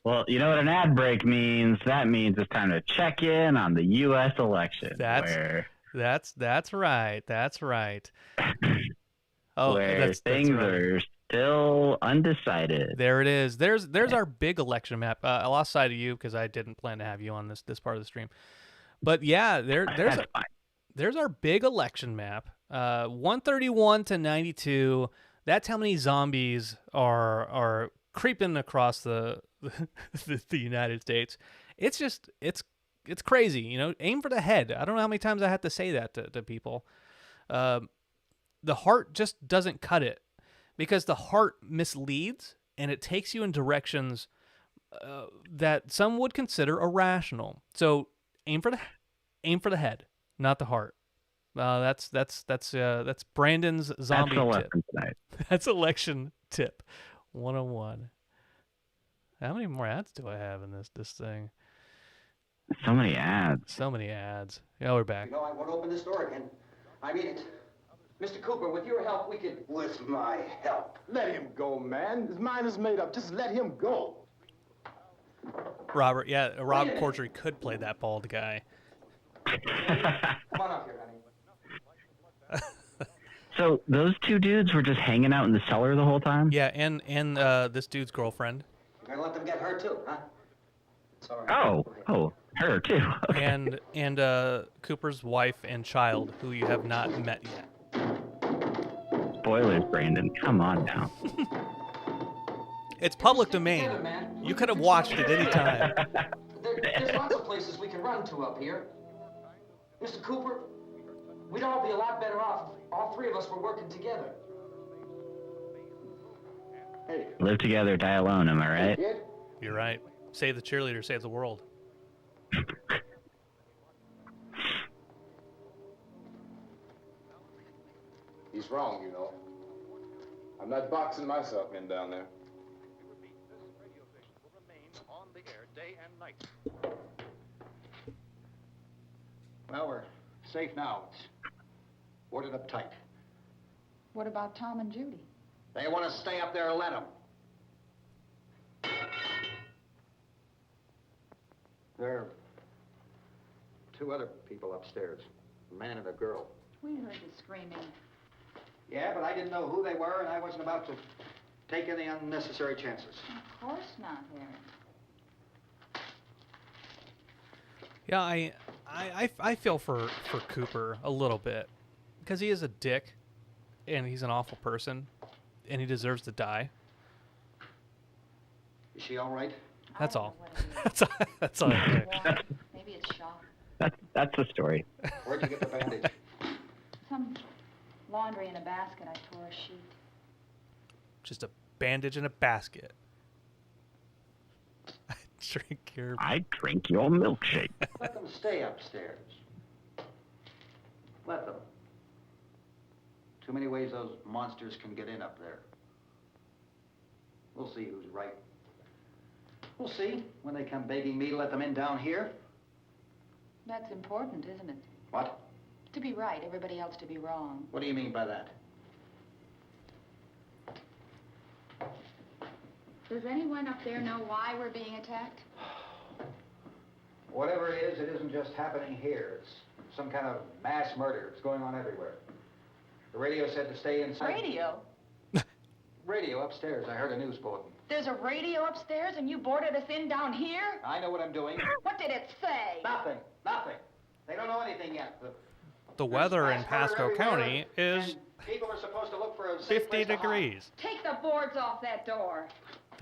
Well, you know what an ad break means? That means it's time to check in on the U.S. election. That's right. That's right. Oh, where that's things right. are still undecided. There it is. There's our big election map. I lost sight of you because I didn't plan to have you on this part of the stream. But yeah, there's our big election map. 131 to 92. That's how many zombies are creeping across the United States. It's just it's crazy. You know, aim for the head. I don't know how many times I have to say that to people. The heart just doesn't cut it, because the heart misleads and it takes you in directions that some would consider irrational. So aim for the head, not the heart. That's Brandon's zombie That's the tip. lesson tonight. That's election tip 101. How many more ads do I have in this thing? So many ads. So many ads. Yeah, we're back. You know, I won't open this door again. I mean it. Mr. Cooper, with your help, we could... With my help? Let him go, man. His mind is made up. Just let him go. Robert, yeah, Rob Corddry could play that bald guy. Come on up here, honey. So those two dudes were just hanging out in the cellar the whole time? Yeah, and this dude's girlfriend. You're gonna let them get hurt too, huh? It's all right. Oh, her too. Okay. And Cooper's wife and child, who you have not met yet. Spoilers, Brandon. Come on now. It's public domain. You could have watched it any time. There's lots of places we can run to up here. Mr. Cooper, we'd all be a lot better off if all three of us were working together. Hey, Live together, die alone, am I right? kid. You're right. Save the cheerleader, save the world. He's wrong, you know. I'm not boxing myself in down there. On the air day and night. Well, we're safe now. It's boarded up tight. What about Tom and Judy? They want to stay up there, let them. There are two other people upstairs, a man and a girl. We heard you screaming. Yeah, but I didn't know who they were, and I wasn't about to take any unnecessary chances. Of course not, Harry. Yeah, I feel for Cooper a little bit, because he is a dick, and he's an awful person, and he deserves to die. Is she all right? That's I don't all. know what it is. That's all. I care. Water. Maybe it's shock. That's the story. Where'd you get the bandage? Some laundry in a basket. I tore a sheet. Just a bandage in a basket. I drink your... I drink your milkshake. Let them stay upstairs. Let them. Too many ways those monsters can get in up there. We'll see who's right. We'll see when they come begging me to let them in down here. That's important, isn't it? What? To be right, everybody else to be wrong. What do you mean by that? Does anyone up there know why we're being attacked? Whatever it isn't just happening here. It's some kind of mass murder. It's going on everywhere. The radio said to stay inside. Radio? Radio upstairs. I heard a news bulletin. There's a radio upstairs and you boarded us in down here? I know what I'm doing. What did it say? Nothing. Nothing. They don't know anything yet. The weather in There's mass Pasco murder County everywhere, is and people are supposed to look for a safe 50 place to hide. degrees. Take the boards off that door.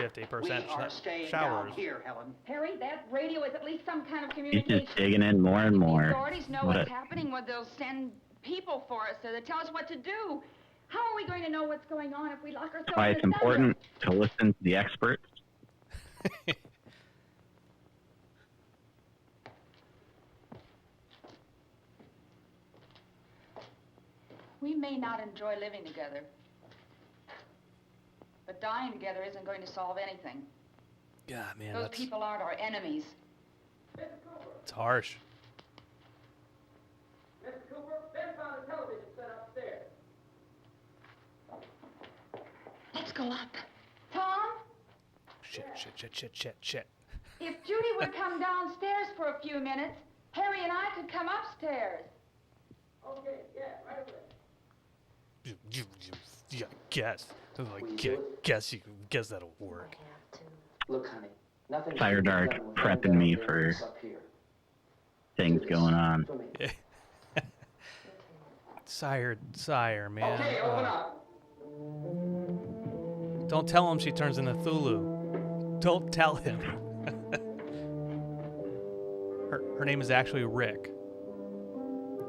50% We are staying showers. down here, Helen. Harry, that radio is at least some kind of He's communication. just digging in more and If more. the authorities know What what's a- happening, well, they'll send people for us so they tell us what to do. How are we going to know what's going on if we lock ourselves That's why in it's a cellar? important to listen to the experts. We may not enjoy living together, but dying together isn't going to solve anything. God, man, Those people aren't our enemies. it's harsh. Mr. Cooper, Ben found a television set upstairs. Let's go up. Tom, Shit. if Judy would come downstairs for a few minutes, Harry and I could come upstairs. Okay, yeah, right away. Yeah, guess. Guess that'll work. Look, honey, nothing. Fire Dark prepping me for things going on. Sire, man. Okay, open up. Don't tell him she turns into Thulu. Don't tell him. her name is actually Rick.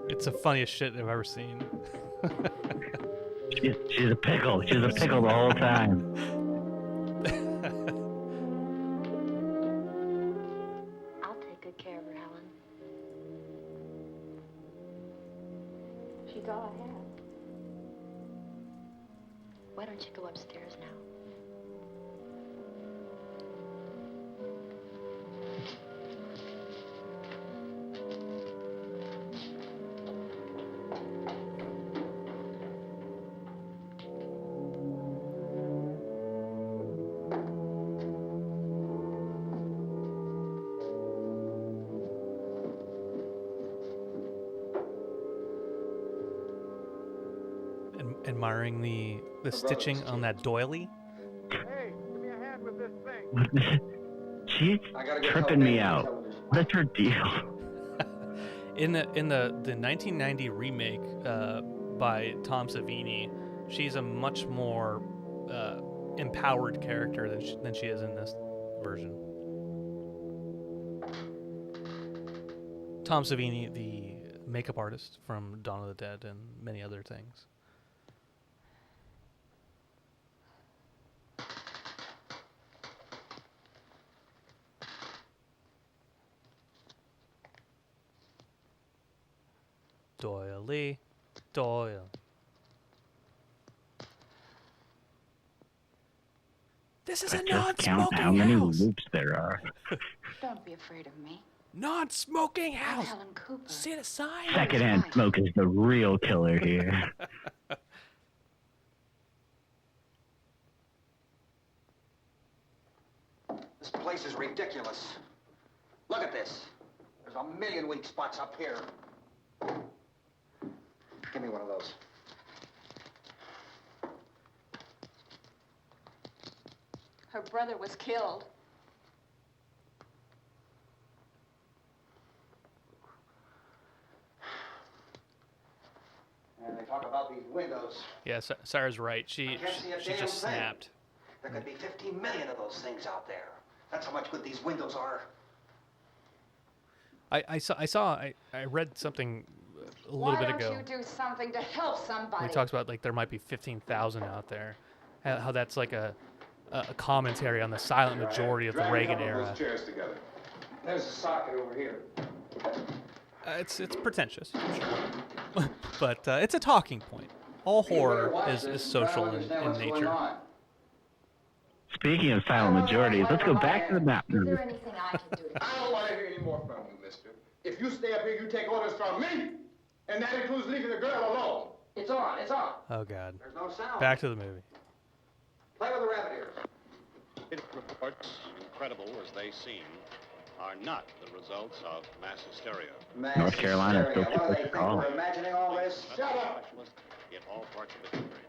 It's the funniest shit I've ever seen. She's a pickle. She's a pickle the whole time. I'll take good care of her, Helen. She's all I have. Why don't you go upstairs now? Admiring the stitching on that doily. Hey, give me a hand with this thing. She's tripping me out. What's her deal? In the 1990 remake by Tom Savini, she's a much more empowered character than she is in this version. Tom Savini, the makeup artist from Dawn of the Dead and many other things. Doyle. This is a Just count how non-smoking many house. loops there are. Don't be afraid of me. Non-smoking I'm house. Helen Cooper. See the sign? Secondhand smoke is the real killer here. This place is ridiculous. Look at this. There's a million weak spots up here. Give me one of those. Her brother was killed. And they talk about these windows. Yeah, Sarah's right. I can't see a She damn just thing. snapped. There could be 15 million of those things out there. That's how much good these windows are. I read something a little bit ago. Why don't you do something to help somebody? He talks about like there might be 15,000 out there. How that's like a commentary on the silent majority of the Reagan era. Those chairs together. There's a socket over here. It's pretentious, sure. But it's a talking point. All horror is social in nature. Speaking of silent majorities, let's go back to the map Is movie. there anything I can do to I don't want to hear any more from you, mister. If you stay up here, you take orders from me. And that includes leaving the girl alone. It's on, it's on. Oh God. There's no sound. Back to the movie. Play with the rabbit ears. Reports, incredible as they seem, are not the results of mass hysteria. North Carolina still What do they took think? the call. We're imagining all this? Shut up! Specialists in all parts of the country.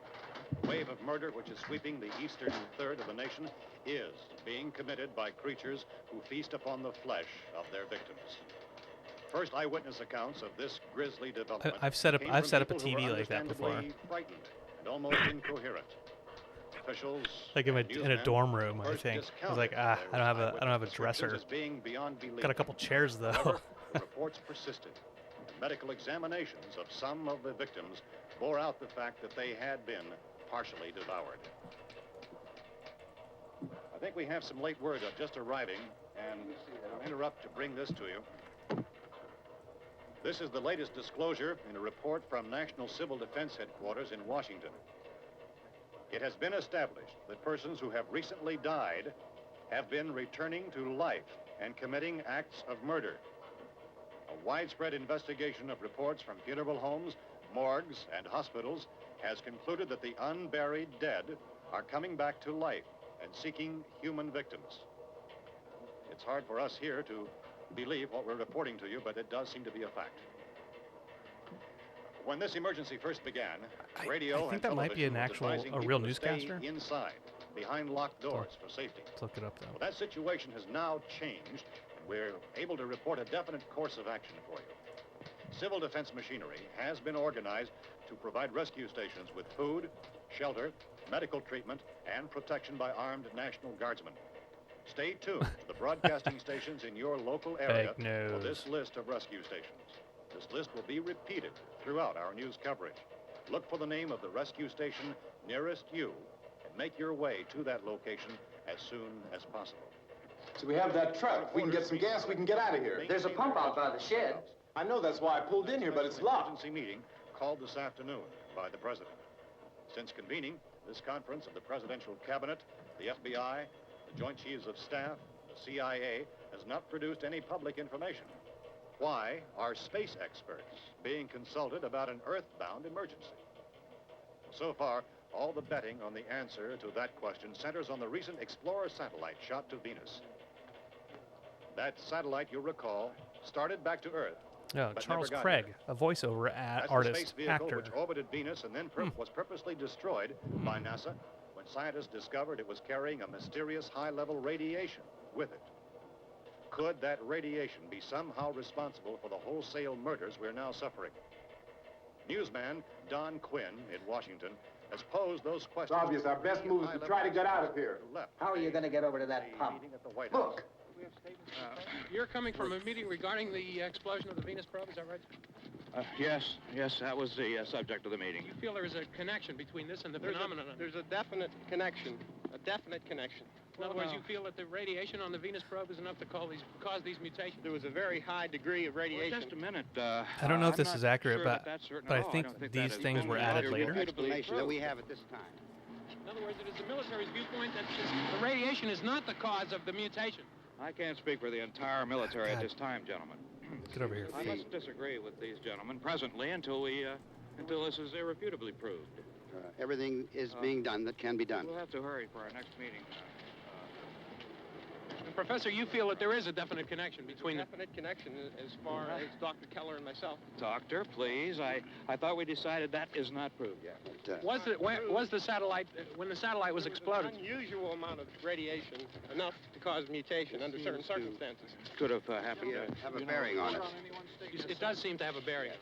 The wave of murder which is sweeping the eastern third of the nation is being committed by creatures who feast upon the flesh of their victims. First eyewitness accounts of this grisly development. I've set up came a from people TV who were like that before. understandably frightened and almost incoherent. officials like in and a newsmen dorm room, I first think. I was discounted like, I don't have a descriptions dresser. as being beyond belief. Got a couple chairs though. However, the reports persisted, and medical examinations of some of the victims bore out the fact that they had been partially devoured. I think we have some late word just arriving, and I'll interrupt to bring this to you. This is the latest disclosure in a report from National Civil Defense Headquarters in Washington. It has been established that persons who have recently died have been returning to life and committing acts of murder. A widespread investigation of reports from funeral homes, morgues, and hospitals has concluded that the unburied dead are coming back to life and seeking human victims. It's hard for us here to believe what we're reporting to you, but it does seem to be a fact. When this emergency first began, radio I think that might be an a real newscaster. Inside, behind locked doors for safety. Let's look it up though. Well, that situation has now changed. We're able to report a definite course of action for you. Civil defense machinery has been organized to provide rescue stations with food, shelter, medical treatment, and protection by armed National Guardsmen. Stay tuned to the broadcasting stations in your local area for this list of rescue stations. This list will be repeated throughout our news coverage. Look for the name of the rescue station nearest you and make your way to that location as soon as possible. So we have that truck. If we can get some gas, we can get out of here. There's a pump out by the shed. I know, that's why I pulled in here, but it's locked. Emergency meeting called this afternoon by the President. Since convening this conference of the Presidential Cabinet, the FBI, the Joint Chiefs of Staff, the CIA, has not produced any public information. Why are space experts being consulted about an Earth-bound emergency? So far, all the betting on the answer to that question centers on the recent Explorer satellite shot to Venus. That satellite, you'll recall, started back to Earth. Oh, Charles Craig, a voiceover artist, space vehicle actor. Which orbited Venus and then was purposely destroyed by NASA when scientists discovered it was carrying a mysterious high-level radiation with it. Could that radiation be somehow responsible for the wholesale murders we're now suffering? Newsman Don Quinn in Washington has posed those questions. It's obvious our best move is to try to get out of here. How are you going to get over to that pump? Look. You're coming from a meeting regarding the explosion of the Venus probe, is that right? Yes, that was the subject of the meeting. You feel there is a connection between this and the phenomenon? There's a definite connection, In other words, you feel that the radiation on the Venus probe is enough to cause these mutations? There was a very high degree of radiation. Well, just a minute. I don't know if this is accurate, sure but I think these things were added later. Information that we have at this time. In other words, it is the military's viewpoint that the radiation is not the cause of the mutation. I can't speak for the entire military at this time, gentlemen. Get over here. I must disagree with these gentlemen presently until this is irrefutably proved. Everything is being done that can be done. We'll have to hurry for our next meeting. And Professor, you feel that there is a definite connection between a definite connection as far as Dr. Keller and myself. Doctor, please. I thought we decided that is not proved yet. But, was the satellite, when the satellite was exploded? An unusual amount of radiation, enough to cause mutation under certain circumstances. Could have happened. Have a bearing on it. It does seem to have a bearing.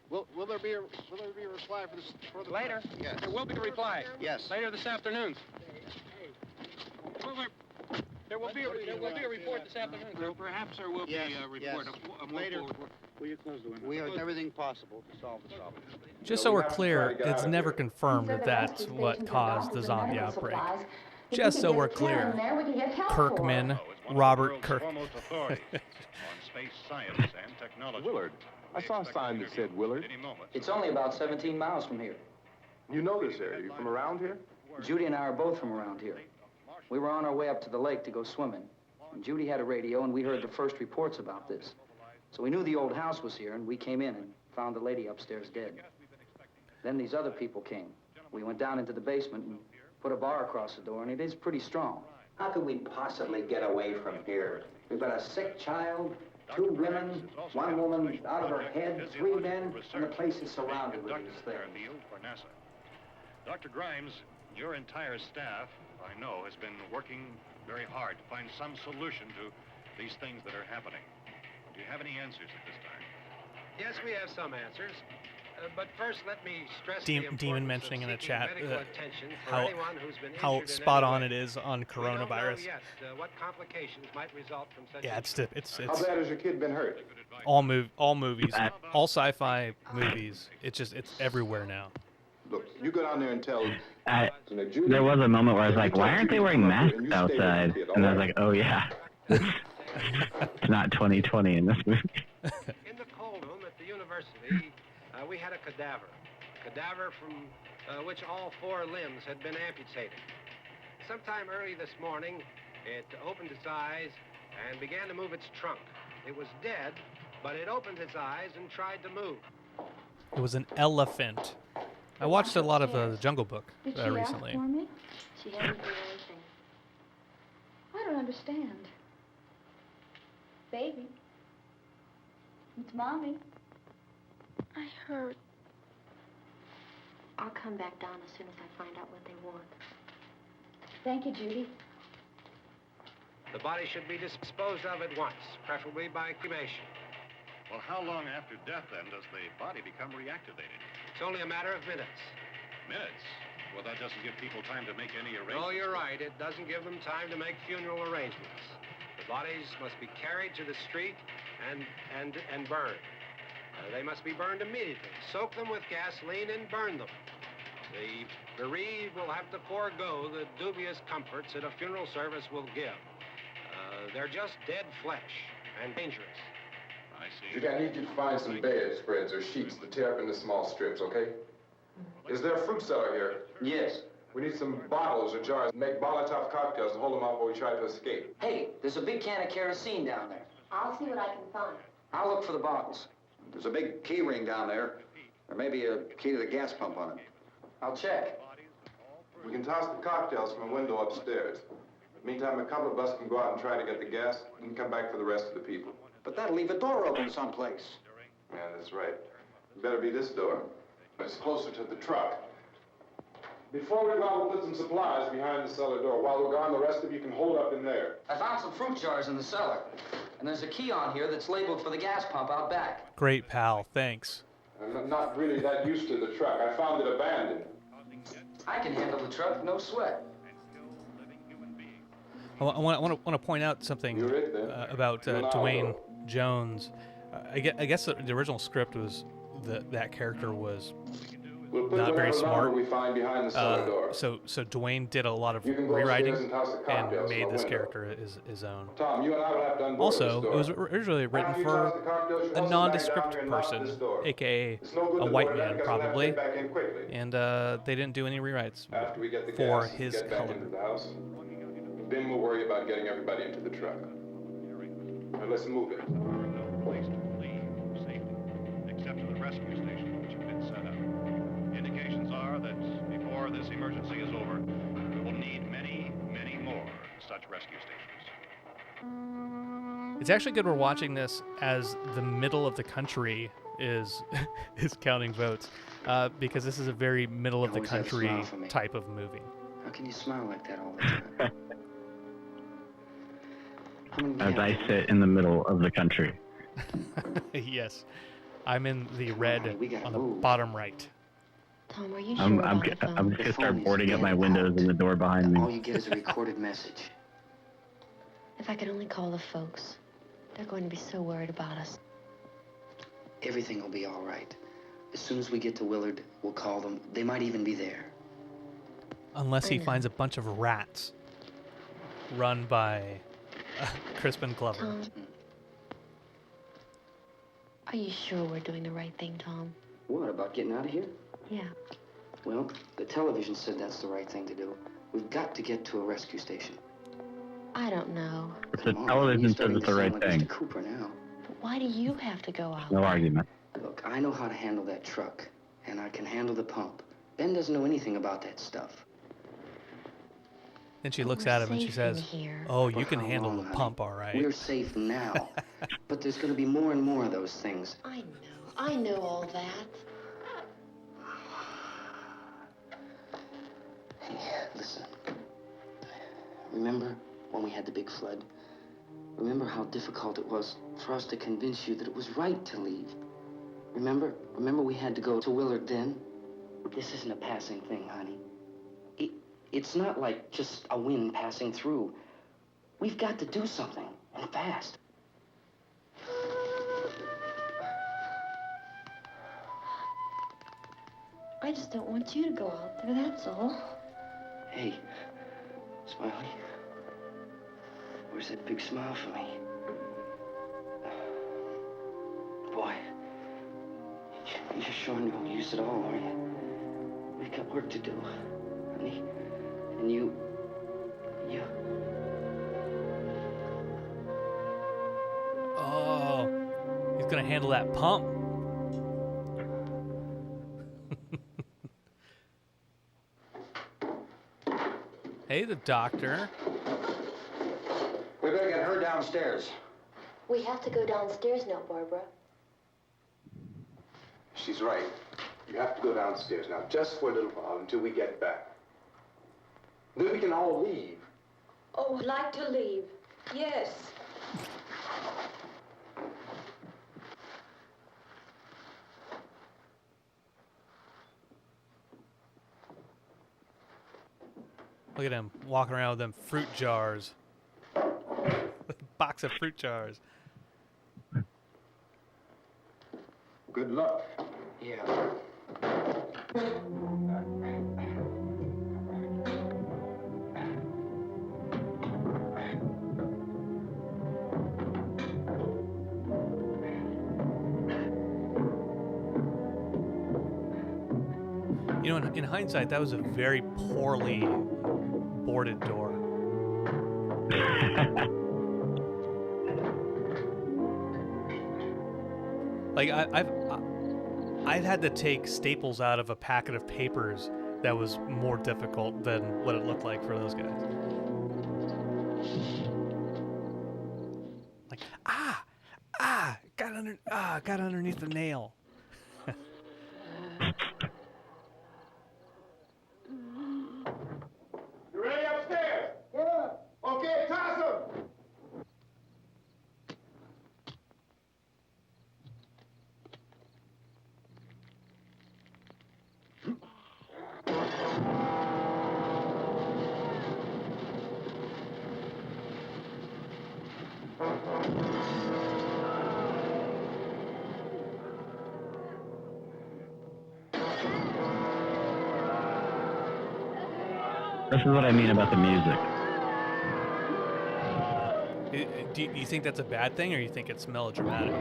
Will there be a reply for the later? Yes. There will be a reply. Yes. Later this afternoon. There will be a report this afternoon. Perhaps there will be a report. Later. Will you close the window? We have everything possible to solve the problem. Just so we're clear, it's never confirmed that that's what caused the zombie outbreak. Just so we're clear, Kirkman, Robert Kirkman. on space science and technology. Willard. I saw a sign that said Willard. It's only about 17 miles from here. You know this area. You from around here? Judy and I are both from around here. We were on our way up to the lake to go swimming. And Judy had a radio, and we heard the first reports about this. So we knew the old house was here, and we came in and found the lady upstairs dead. Then these other people came. We went down into the basement and put a bar across the door, and it is pretty strong. How could we possibly get away from here? We've got a sick child, 2 women, 1 woman out of her head, 3 men, and the place is surrounded with these things. For NASA. Dr. Grimes, your entire staff, I know, has been working very hard to find some solution to these things that are happening. Do you have any answers at this time? Yes, we have some answers. But first, let me stress Demon mentioning in the chat how how spot on it is on coronavirus. Yet, what complications might result from such It's How bad has your kid been hurt? all movies, all sci-fi movies. It's everywhere now. Look, you go down there and tell... There was a moment where I was like, why aren't they wearing masks outside? And I was like, oh yeah. It's not 2020 in this movie. In the cold room at the university, we had a cadaver from which all 4 limbs had been amputated. Sometime early this morning, it opened its eyes and began to move its trunk. It was dead, but it opened its eyes and tried to move. It was an elephant. I watched a lot of The Jungle Book recently. Ask for me? She hasn't done anything. I don't understand. Baby. It's Mommy. I heard. I'll come back down as soon as I find out what they want. Thank you, Judy. The body should be disposed of at once, preferably by cremation. Well, how long after death, then, does the body become reactivated? It's only a matter of minutes. Minutes? Well, that doesn't give people time to make any arrangements. Oh, you're right. It doesn't give them time to make funeral arrangements. The bodies must be carried to the street and burned. They must be burned immediately. Soak them with gasoline and burn them. The bereaved will have to forego the dubious comforts that a funeral service will give. They're just dead flesh and dangerous. I see. Judy, I need you to find some bedspreads or sheets to tear up into small strips, okay? Is there a fruit cellar here? Yes. We need some bottles or jars to make Molotov cocktails and hold them up while we try to escape. Hey, there's a big can of kerosene down there. I'll see what I can find. I'll look for the bottles. There's a big key ring down there. There may be a key to the gas pump on it. I'll check. We can toss the cocktails from a window upstairs. Meantime, a couple of us can go out and try to get the gas and come back for the rest of the people. But that'll leave a door open someplace. Yeah, that's right. It better be this door. It's closer to the truck. Before we go out, we'll put some supplies behind the cellar door. While we're gone, the rest of you can hold up in there. I found some fruit jars in the cellar. And there's a key on here that's labeled for the gas pump out back. Great, pal. Thanks. I'm not really that used to the truck. I found it abandoned. I can handle the truck, no sweat. I want to point out something about Dwayne Jones. I guess the original script was that character was not very smart. We find behind the cellar door. So Dwayne did a lot of rewriting and made this character his own. Tom, you and I will have to Also, it was originally written for a nondescript person, aka a white man probably, and they didn't do any rewrites for his color. Then we'll worry about getting everybody into the truck. Now let's move it. Place to leave safely, except to the rescue station which have been set up. Indications are that before this emergency is over, we will need many, many more such rescue stations. It's actually good we're watching this as the middle of the country is counting votes, because this is a very middle of the country type of movie. How can you smile like that all the time? As I sit in the middle of the country. Yes, I'm in the red on the bottom right. Tom, are you sure I'm about the just phone? gonna start boarding up my windows and the door behind me. All you get is a recorded message. If I could only call the folks. They're going to be so worried about us. Everything will be all right. As soon as we get to Willard, we'll call them. They might even be there. Unless he finds a bunch of rats run by Crispin Glover. Tom, are you sure we're doing the right thing, Tom? What, about getting out of here? Yeah. Well, the television said that's the right thing to do. We've got to get to a rescue station. I don't know. The television says it's the right thing. Mr. Cooper now. But why do you have to go out? No argument. Look, I know how to handle that truck, and I can handle the pump. Ben doesn't know anything about that stuff. Then she looks at him and she says, "Oh, you can handle the pump, all right." We're safe now, but there's going to be more and more of those things. I know all that. Hey, listen. Remember when we had the big flood? Remember how difficult it was for us to convince you that it was right to leave? Remember we had to go to Willard then? This isn't a passing thing, honey. It's not like just a wind passing through. We've got to do something, and fast. I just don't want you to go out there, that's all. Hey, Smiley. Where's that big smile for me? Boy, you're showing no use at all, are you? We've got work to do, honey. And you... Oh, he's gonna handle that pump. Hey, the doctor. We better get her downstairs. We have to go downstairs now, Barbara. She's right. You have to go downstairs now, just for a little while, until we get back. Then we can all leave. Oh, I'd like to leave. Yes. Look at him walking around with them fruit jars. Box of fruit jars. Good luck. Yeah. You know, in hindsight, that was a very poorly boarded door. Like I've had to take staples out of a packet of papers that was more difficult than what it looked like for those guys. Like got underneath the nail. You ready upstairs? Yeah. Okay, toss them. This is what I mean about the music. Do you think that's a bad thing, or you think it's melodramatic?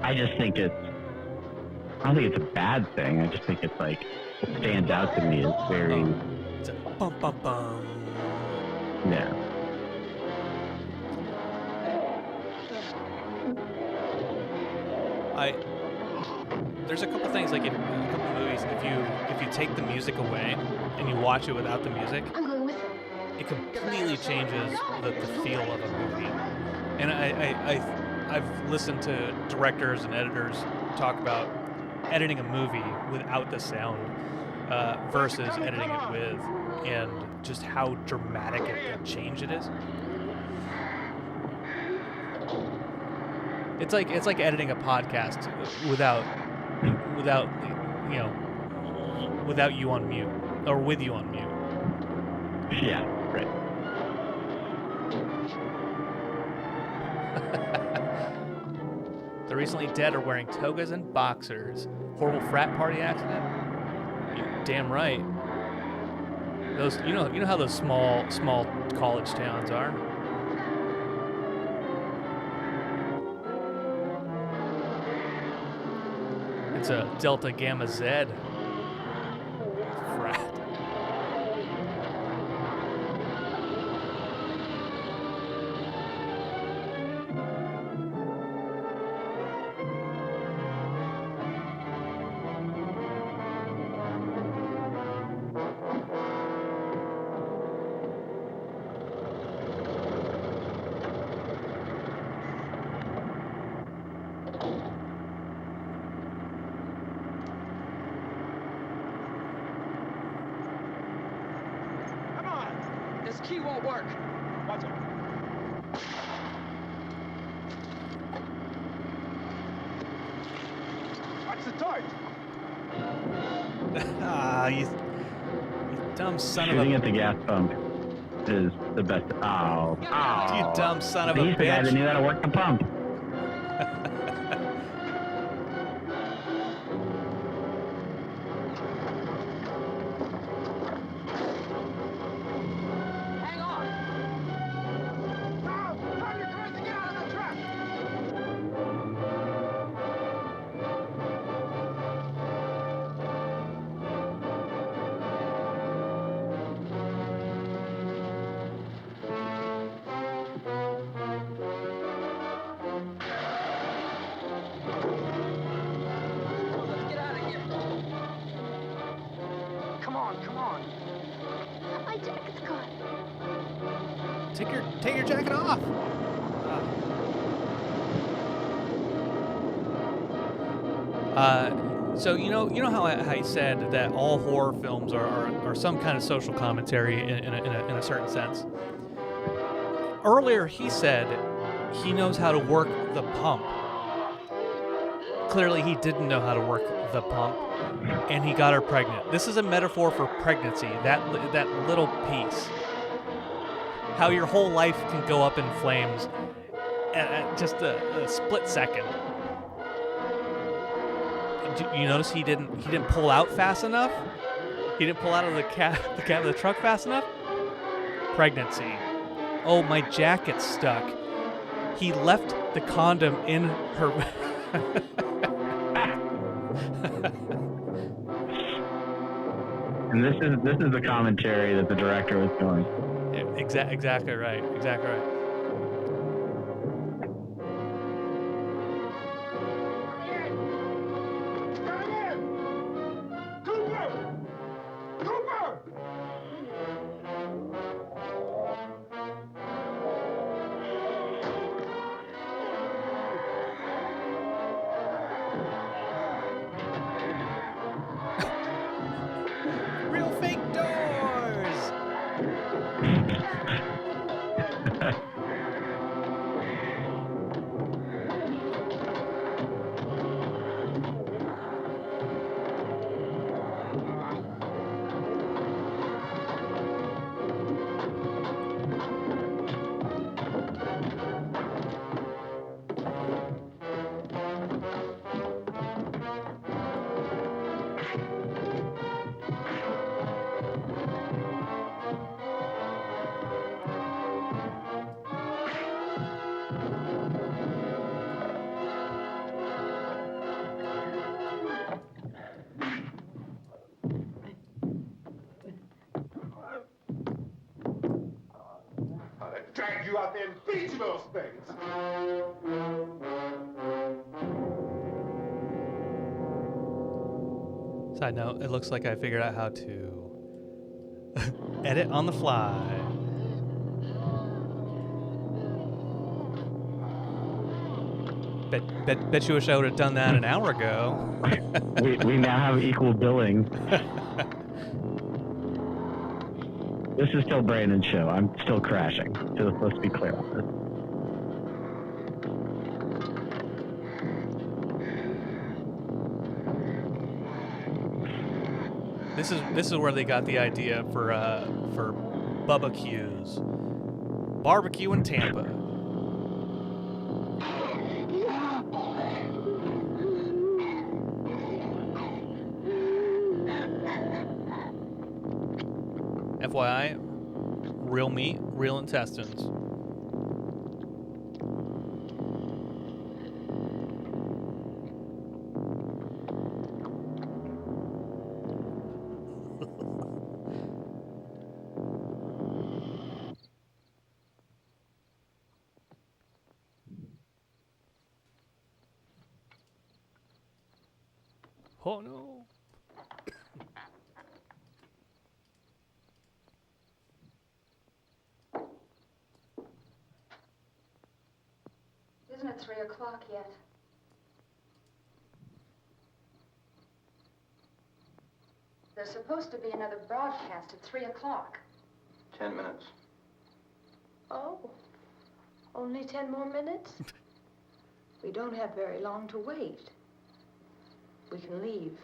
I don't think it's a bad thing. I just think it's like, what stands out to me is very... It's a bum bum bum. Yeah. There's a couple things, like in a couple movies, if you take the music away and you watch it without the music, it completely changes the feel of a movie. And I've listened to directors and editors talk about editing a movie without the sound versus editing it with, and just how dramatic a change it is. It's like editing a podcast without you on mute, or with you on mute. Yeah, right. The recently dead are wearing togas and boxers. Horrible frat party accident? You're damn right. Those, you know how those small college towns are. It's a Delta Gamma Z frat. This key won't work. Watch it. That's a torch. Ah, you dumb son Shooting of at the gas pump is the best. Oh. You dumb son of a He's the guy bitch. that knew how to work the pump. Hang on. Now, turn your cars and get out of the truck. Let's get out of here. Come on, come on. My jacket's gone. Take your jacket off. So you know how I said that all horror films are some kind of social commentary in a certain sense. Earlier he said he knows how to work the pump. Clearly he didn't know how to work the pump, and he got her pregnant. This is a metaphor for pregnancy. That little piece. How your whole life can go up in flames at just a split second. You notice he didn't pull out fast enough? He didn't pull out of the cab of the truck fast enough? Pregnancy. Oh, my jacket's stuck. He left the condom in her. And this is the commentary that the director was going. Exactly right. Exactly right. Real fake doors. Drag you out there and beat you those things. Side note, it looks like I figured out how to edit on the fly. Bet you wish I would have done that an hour ago. we now have equal billing. This is still Brandon's show. I'm still crashing. So let's be clear on this. This is where they got the idea for Bubba Q's barbecue in Tampa. FYI, real meat, real intestines. Oh no. Isn't it 3 o'clock yet? There's supposed to be another broadcast at 3 o'clock. 10 minutes. Oh, only 10 more minutes? We don't have very long to wait. we can leave.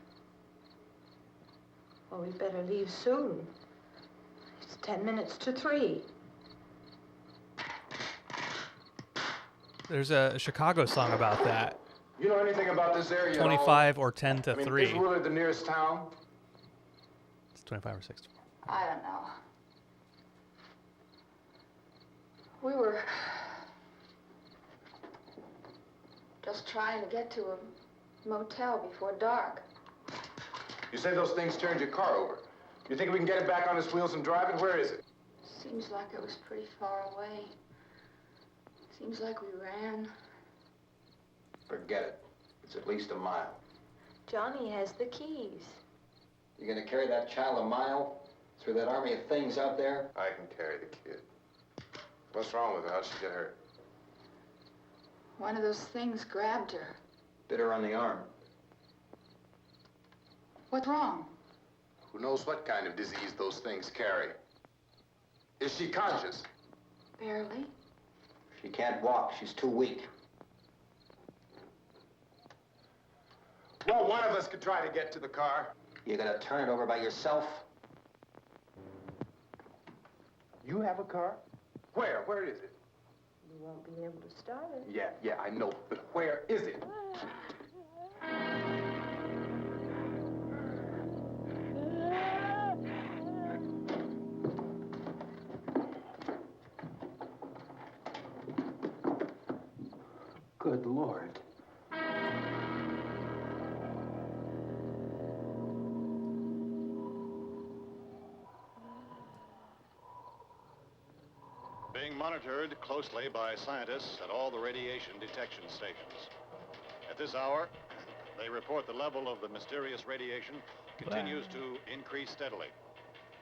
Well, we better leave soon. It's 10 minutes to 3. There's a Chicago song about that. You know anything about this area? 25 or 10 to I mean, 3. Is Willard the nearest town? It's 25 or 6 to 4. I don't know. We were just trying to get to a motel before dark. You say those things turned your car over. You think we can get it back on its wheels and drive it? Where is it? Seems like it was pretty far away. Seems like we ran. Forget it. It's at least a mile. Johnny has the keys. You gonna carry that child a mile through that army of things out there? I can carry the kid. What's wrong with her? How'd she get hurt? One of those things grabbed her. Bit her on the arm. What's wrong? Who knows what kind of disease those things carry? Is she conscious? Barely. She can't walk. She's too weak. Well, one of us could try to get to the car. You gonna turn it over by yourself? You have a car? Where? Where is it? You won't be able to start it. Yeah, I know. But where is it? Good Lord. Being monitored closely by scientists at all the radiation detection stations. At this hour, they report the level of the mysterious radiation continues to increase steadily.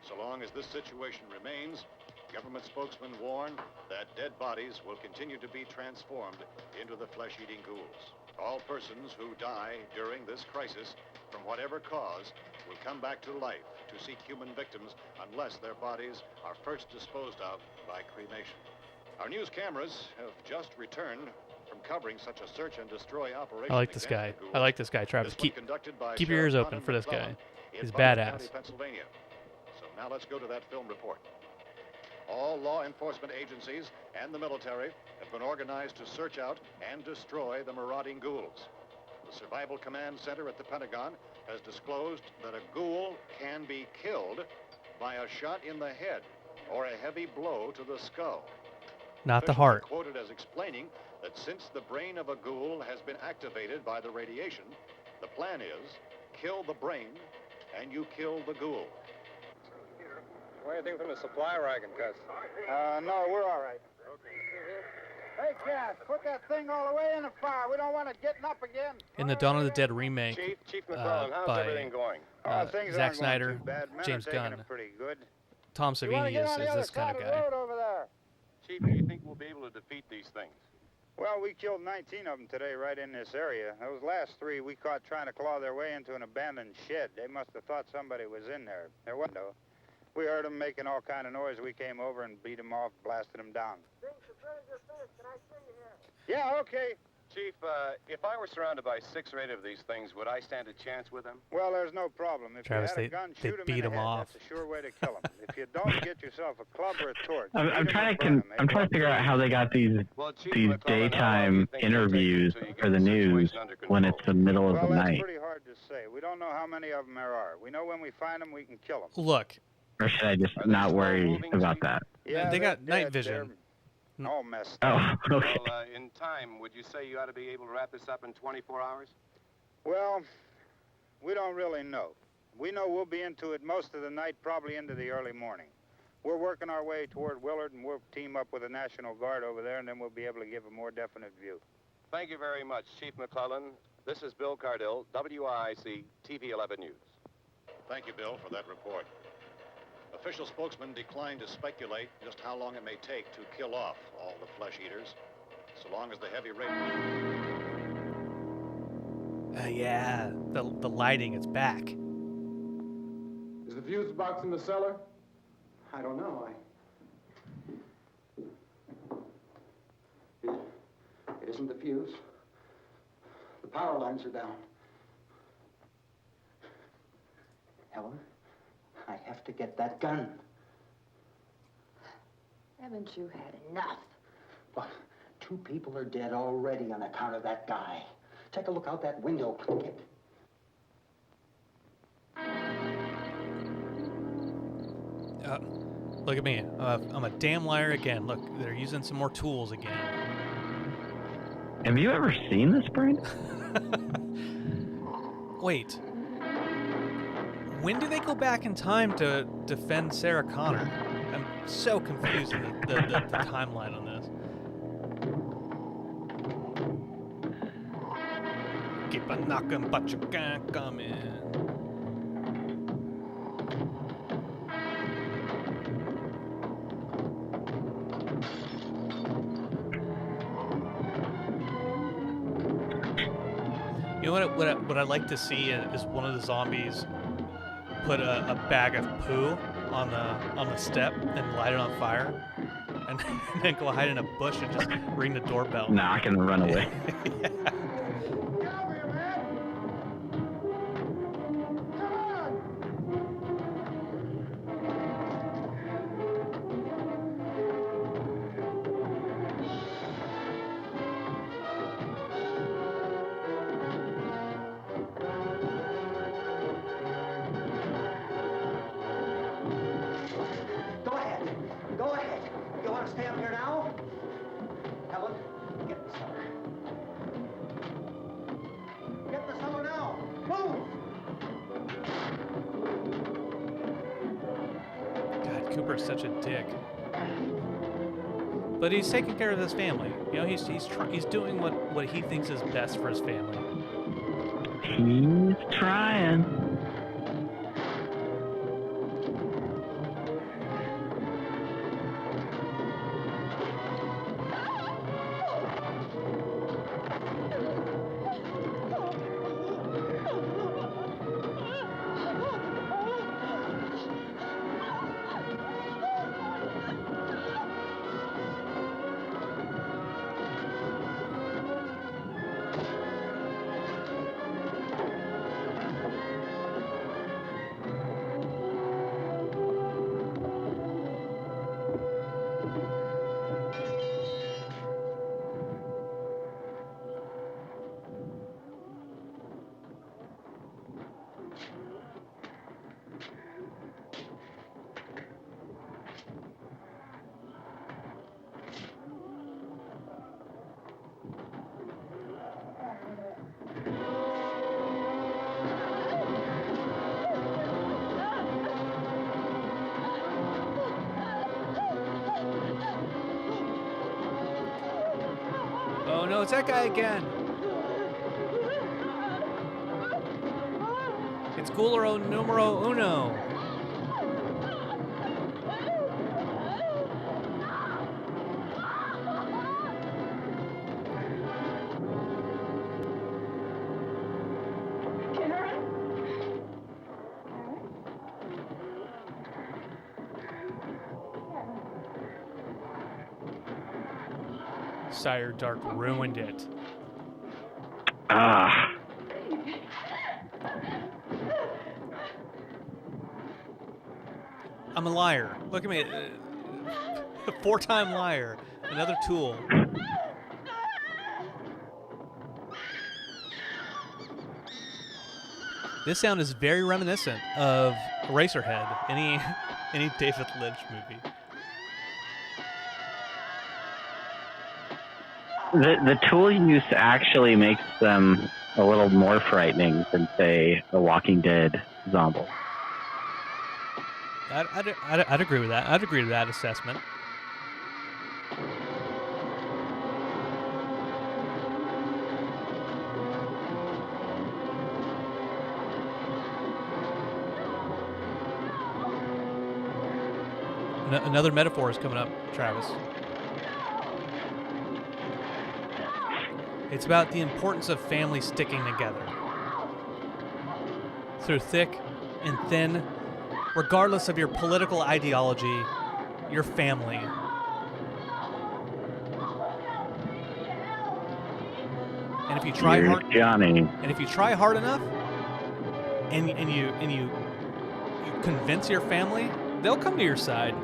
So long as this situation remains, government spokesmen warn that dead bodies will continue to be transformed into the flesh-eating ghouls. All persons who die during this crisis, from whatever cause, will come back to life to seek human victims unless their bodies are first disposed of by cremation. Our news cameras have just returned from covering such a search and destroy operation. I like this guy. I like this guy, Travis. Keep your ears open for this guy. He's County, badass. Pennsylvania. So now let's go to that film report. All law enforcement agencies and the military have been organized to search out and destroy the marauding ghouls. The Survival Command Center at the Pentagon has disclosed that a ghoul can be killed by a shot in the head or a heavy blow to the skull. Not the Officials heart. are quoted as explaining that since the brain of a ghoul has been activated by the radiation, the plan is kill the brain and you kill the ghoul. What do you think from the supply wagon, Gus? No, we're all right. Hey, Cass, put that thing all the way in the fire. We don't want it getting up again. In the Dawn of the Dead remake Chief McClellan, how's by everything going? Things Zack aren't going Snyder, too bad. Men James are taking Gunn, it pretty good. Tom You want to Savini get is on the other this kind side of of the guy. road over there? Chief, do you think we'll be able to defeat these things? Well, we killed 19 of them today right in this area. Those last 3 we caught trying to claw their way into an abandoned shed. They must have thought somebody was in there. There wasn't, though. We heard them making all kind of noise. We came over and beat them off, blasted them down. Yeah, okay. Chief, if I were surrounded by 6 or 8 of these things, would I stand a chance with them? Well, there's no problem. If Travis, you had a gun, they shoot 'em beat in 'em the head. off. That's a sure way to kill them. If you don't, get yourself a club or a torch. I'm trying to figure out how they got these daytime interviews for the news when it's the middle of the Well, that's night. pretty hard to say. We don't know how many of them there are. We know when we find them, we can kill them. Look, Or should I just not worry about that? Yeah, they they're got night dead. vision. They're all messed Oh, up. okay. Well, in time, would you say you ought to be able to wrap this up in 24 hours? Well, we don't really know. We know we'll be into it most of the night, probably into the early morning. We're working our way toward Willard, and we'll team up with the National Guard over there, and then we'll be able to give a more definite view. Thank you very much, Chief McClellan. This is Bill Cardill, WIC TV 11 News. Thank you, Bill, for that report. Official spokesmen declined to speculate just how long it may take to kill off all the flesh eaters, so long as the heavy rain. Yeah, the lighting is back. Is the fuse box in the cellar? I don't know. It isn't the fuse. The power lines are down. Helen, I have to get that gun. Haven't you had enough? Well, 2 people are dead already on account of that guy. Take a look out that window. Look at me. I'm a damn liar again. Look, they're using some more tools again. Have you ever seen this, Brian? Wait. When do they go back in time to defend Sarah Connor? I'm so confused in the timeline on this. Keep a knocking, but you can't come in. You know what I'd like to see is one of the zombies put a bag of poo on the step and light it on fire, and then go hide in a bush and just ring the doorbell. Knock and run away. Yeah. Go ahead. You want to stay up here now? Helen, get in the cellar. Get in the cellar now. Move! God, Cooper's such a dick. But he's taking care of his family. You know, he's doing what he thinks is best for his family. He's trying. Oh no, it's that guy again. It's Gulero numero uno. Sire Dark ruined it. Ah. I'm a liar. Look at me. A 4-time liar. Another tool. This sound is very reminiscent of Eraserhead, any David Lynch movie. The tool use actually makes them a little more frightening than, say, a Walking Dead zombie. I'd agree with that. I'd agree with that assessment. Another metaphor is coming up, Travis. It's about the importance of family sticking together. Through thick and thin, regardless of your political ideology, your family. And if you try hard, Johnny. and if you try hard enough, and you convince your family, they'll come to your side.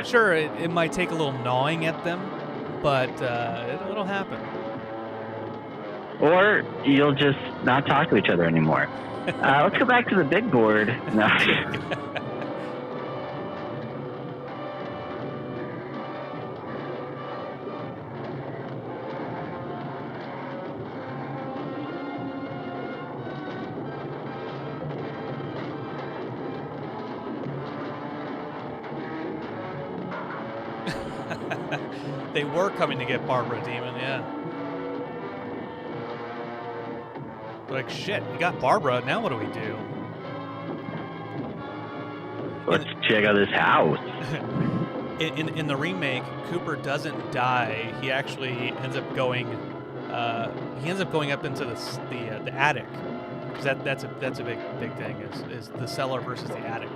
Sure, it might take a little gnawing at them, but it'll happen. Or you'll just not talk to each other anymore. Let's go back to the big board. No. They were coming to get Barbara Demon, yeah. They're like, shit, we got Barbara, now what do we do? Let's check out this house. In the remake, Cooper doesn't die. He actually ends up going up into the attic. Because that's a big thing is the cellar versus the attic.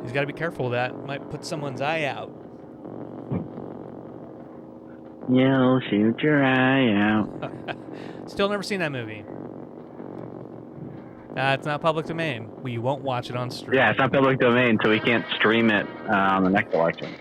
He's got to be careful with that. Might put someone's eye out. You'll shoot your eye out. Still never seen that movie. It's not public domain. We won't watch it on stream. Yeah, it's not public domain, so we can't stream it on the next election.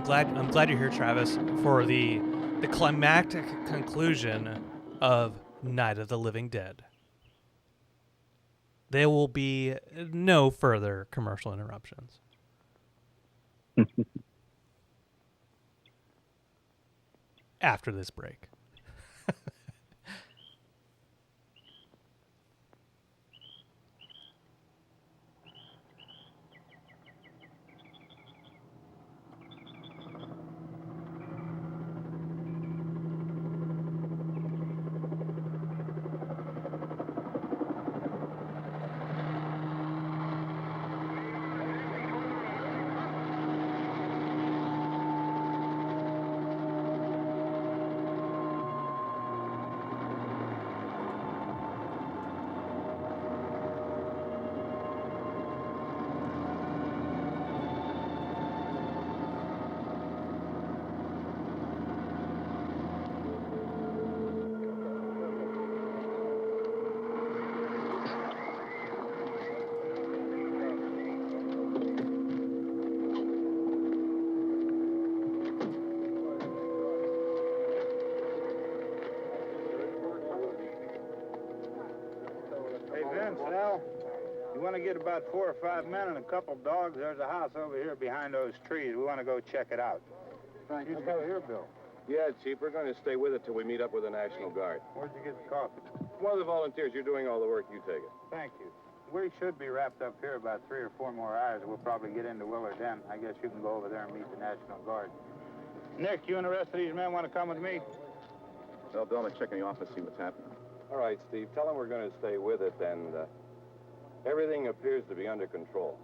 I'm glad you're here, Travis, for the climactic conclusion of Night of the Living Dead. There will be no further commercial interruptions. After this break. You want to get about 4 or 5 men and a couple dogs? There's a house over here behind those trees. We want to go check it out. Right. You go here, Bill. Yeah, Chief, we're going to stay with it till we meet up with the National Guard. Where'd you get the coffee? One of the volunteers. You're doing all the work. You take it. Thank you. We should be wrapped up here about 3 or 4 more hours. We'll probably get into Willard then. I guess you can go over there and meet the National Guard. Nick, you and the rest of these men want to come with me? Well, Bill, I'm going to check in the office, see what's happening. All right, Steve. Tell him we're going to stay with it, and Everything appears to be under control.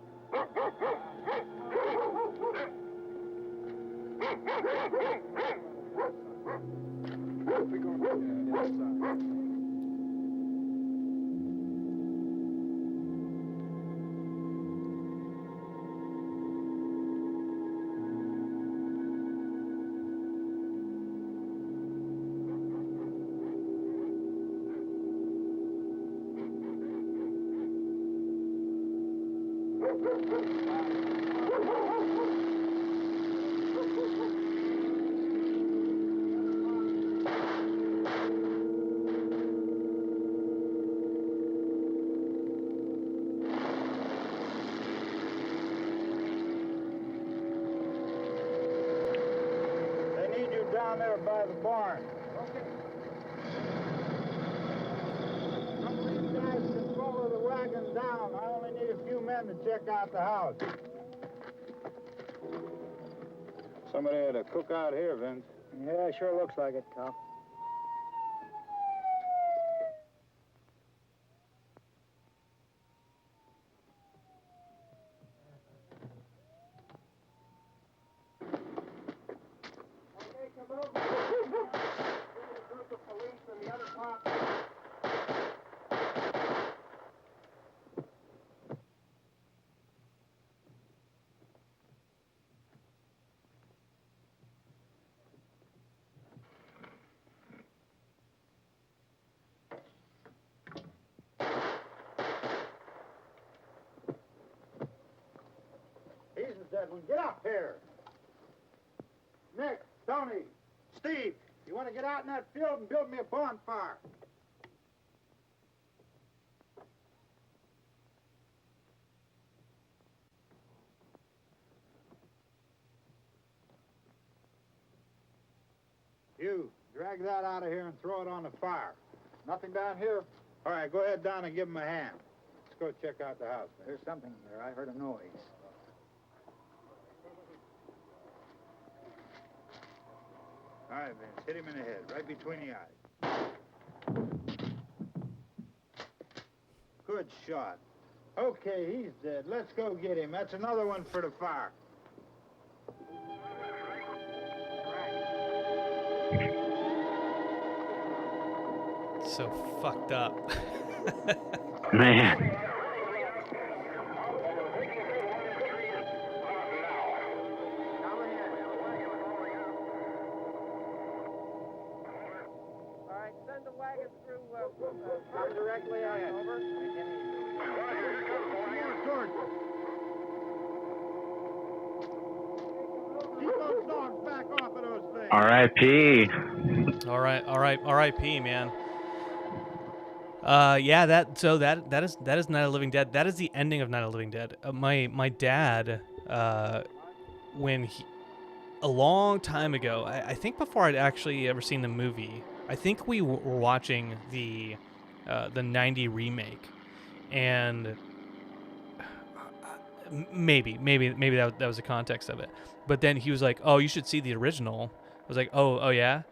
They need you down there by the barn. Okay. Some of these guys can follow the wagon down. I only need a few men to check out the house. Somebody had a cook out here, Vince. Yeah, sure looks like it, Cop. He's the dead one. Get up here. Nick, Tony, Steve, you want to get out in that field and build me a bonfire? You, drag that out of here and throw it on the fire. Nothing down here? All right, go ahead down and give him a hand. Let's go check out the house. There's something there. I heard a noise. All right, Vince, hit him in the head, right between the eyes. Good shot. Okay, he's dead. Let's go get him. That's another one for the fire. So fucked up. Man. Come directly ahead. Over. Keep those dogs back off of those things. R.I.P. All right, R.I.P. Man. Yeah, that is Night of the Living Dead. That is the ending of Night of the Living Dead. My dad, when he, a long time ago, I think before I'd actually ever seen the movie, I think we were watching the 90 remake, and maybe that was the context of it. But then he was like, "Oh, you should see the original." I was like, "Oh yeah,"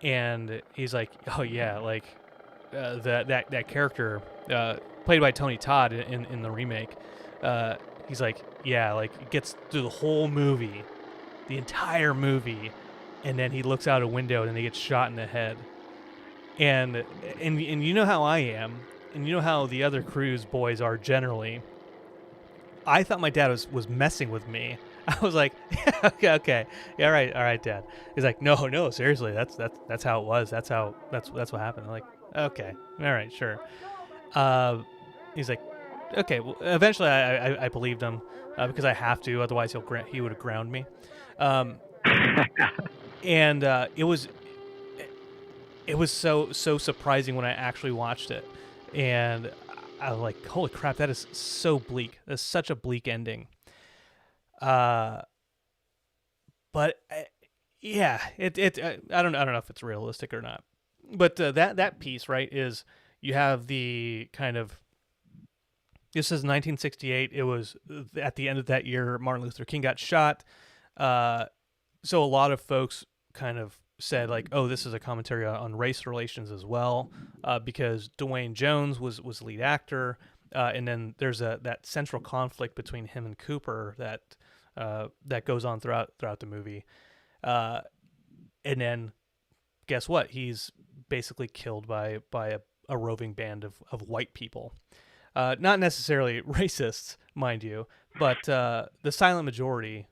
and he's like, "Oh yeah, like that character played by Tony Todd in the remake." He's like, "Yeah, like it gets through the whole movie, the entire movie, and then he looks out a window and he gets shot in the head." And you know how I am, and you know how the other Cruise boys are generally. I thought my dad was messing with me. I was like, yeah, okay, yeah, all right, Dad. He's like, no, seriously, that's how it was. That's what happened. I'm like, okay, all right, sure. He's like, okay. Well, eventually, I believed him because I have to, otherwise he would have ground me. And it was so surprising when I actually watched it, and I was like, holy crap, that is so bleak. That's such a bleak ending. But yeah, I don't know if it's realistic or not. But that piece, right, is you have the kind of, this is 1968. It was at the end of that year, Martin Luther King got shot. So a lot of folks kind of said like, oh, this is a commentary on race relations as well, because Dwayne Jones was lead actor, and then there's that central conflict between him and Cooper that goes on throughout the movie, and then guess what? He's basically killed by a roving band of white people. Not necessarily racists, mind you, but the silent majority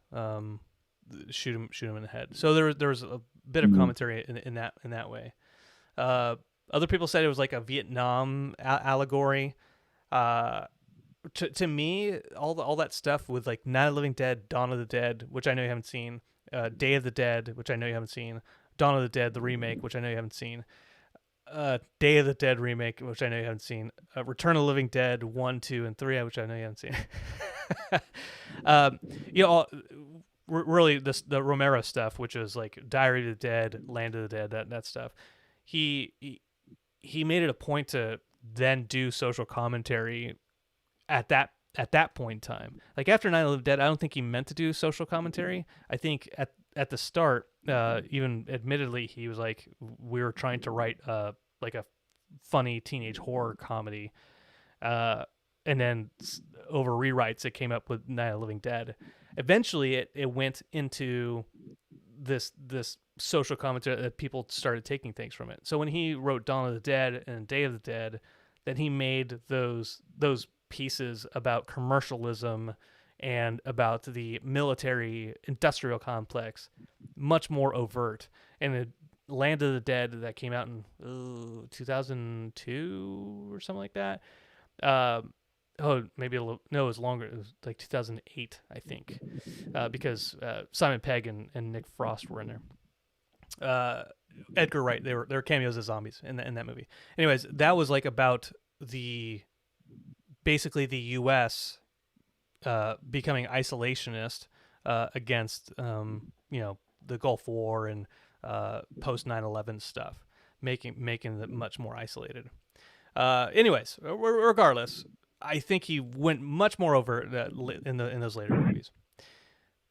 shoot him in the head. So there was a bit of commentary in that way. Other people said it was like a Vietnam allegory. To me, all that stuff with like Night of the Living Dead, Dawn of the Dead, which I know you haven't seen, Day of the Dead, which I know you haven't seen, Dawn of the Dead, the remake, which I know you haven't seen, Day of the Dead remake, which I know you haven't seen, Return of the Living Dead 1, 2, and 3, which I know you haven't seen. Really, the Romero stuff, which is like Diary of the Dead, Land of the Dead, that stuff. He made it a point to then do social commentary at that point in time. Like after Night of the Living Dead, I don't think he meant to do social commentary. I think at the start, even admittedly, he was like, we were trying to write like a funny teenage horror comedy, and then over rewrites, it came up with Night of the Living Dead. Eventually, it went into this social commentary that people started taking things from it. So when he wrote Dawn of the Dead and Day of the Dead, then he made those pieces about commercialism and about the military industrial complex much more overt. And the Land of the Dead that came out in 2002 or something like that. Maybe no, it was longer. It was like 2008, I think, because Simon Pegg and Nick Frost were in there. Edgar Wright, they were cameos as zombies in that movie. Anyways, that was like about basically the U.S. Becoming isolationist against the Gulf War and post 9/11 stuff, making it much more isolated. Anyways, regardless, I think he went much more over in those later movies.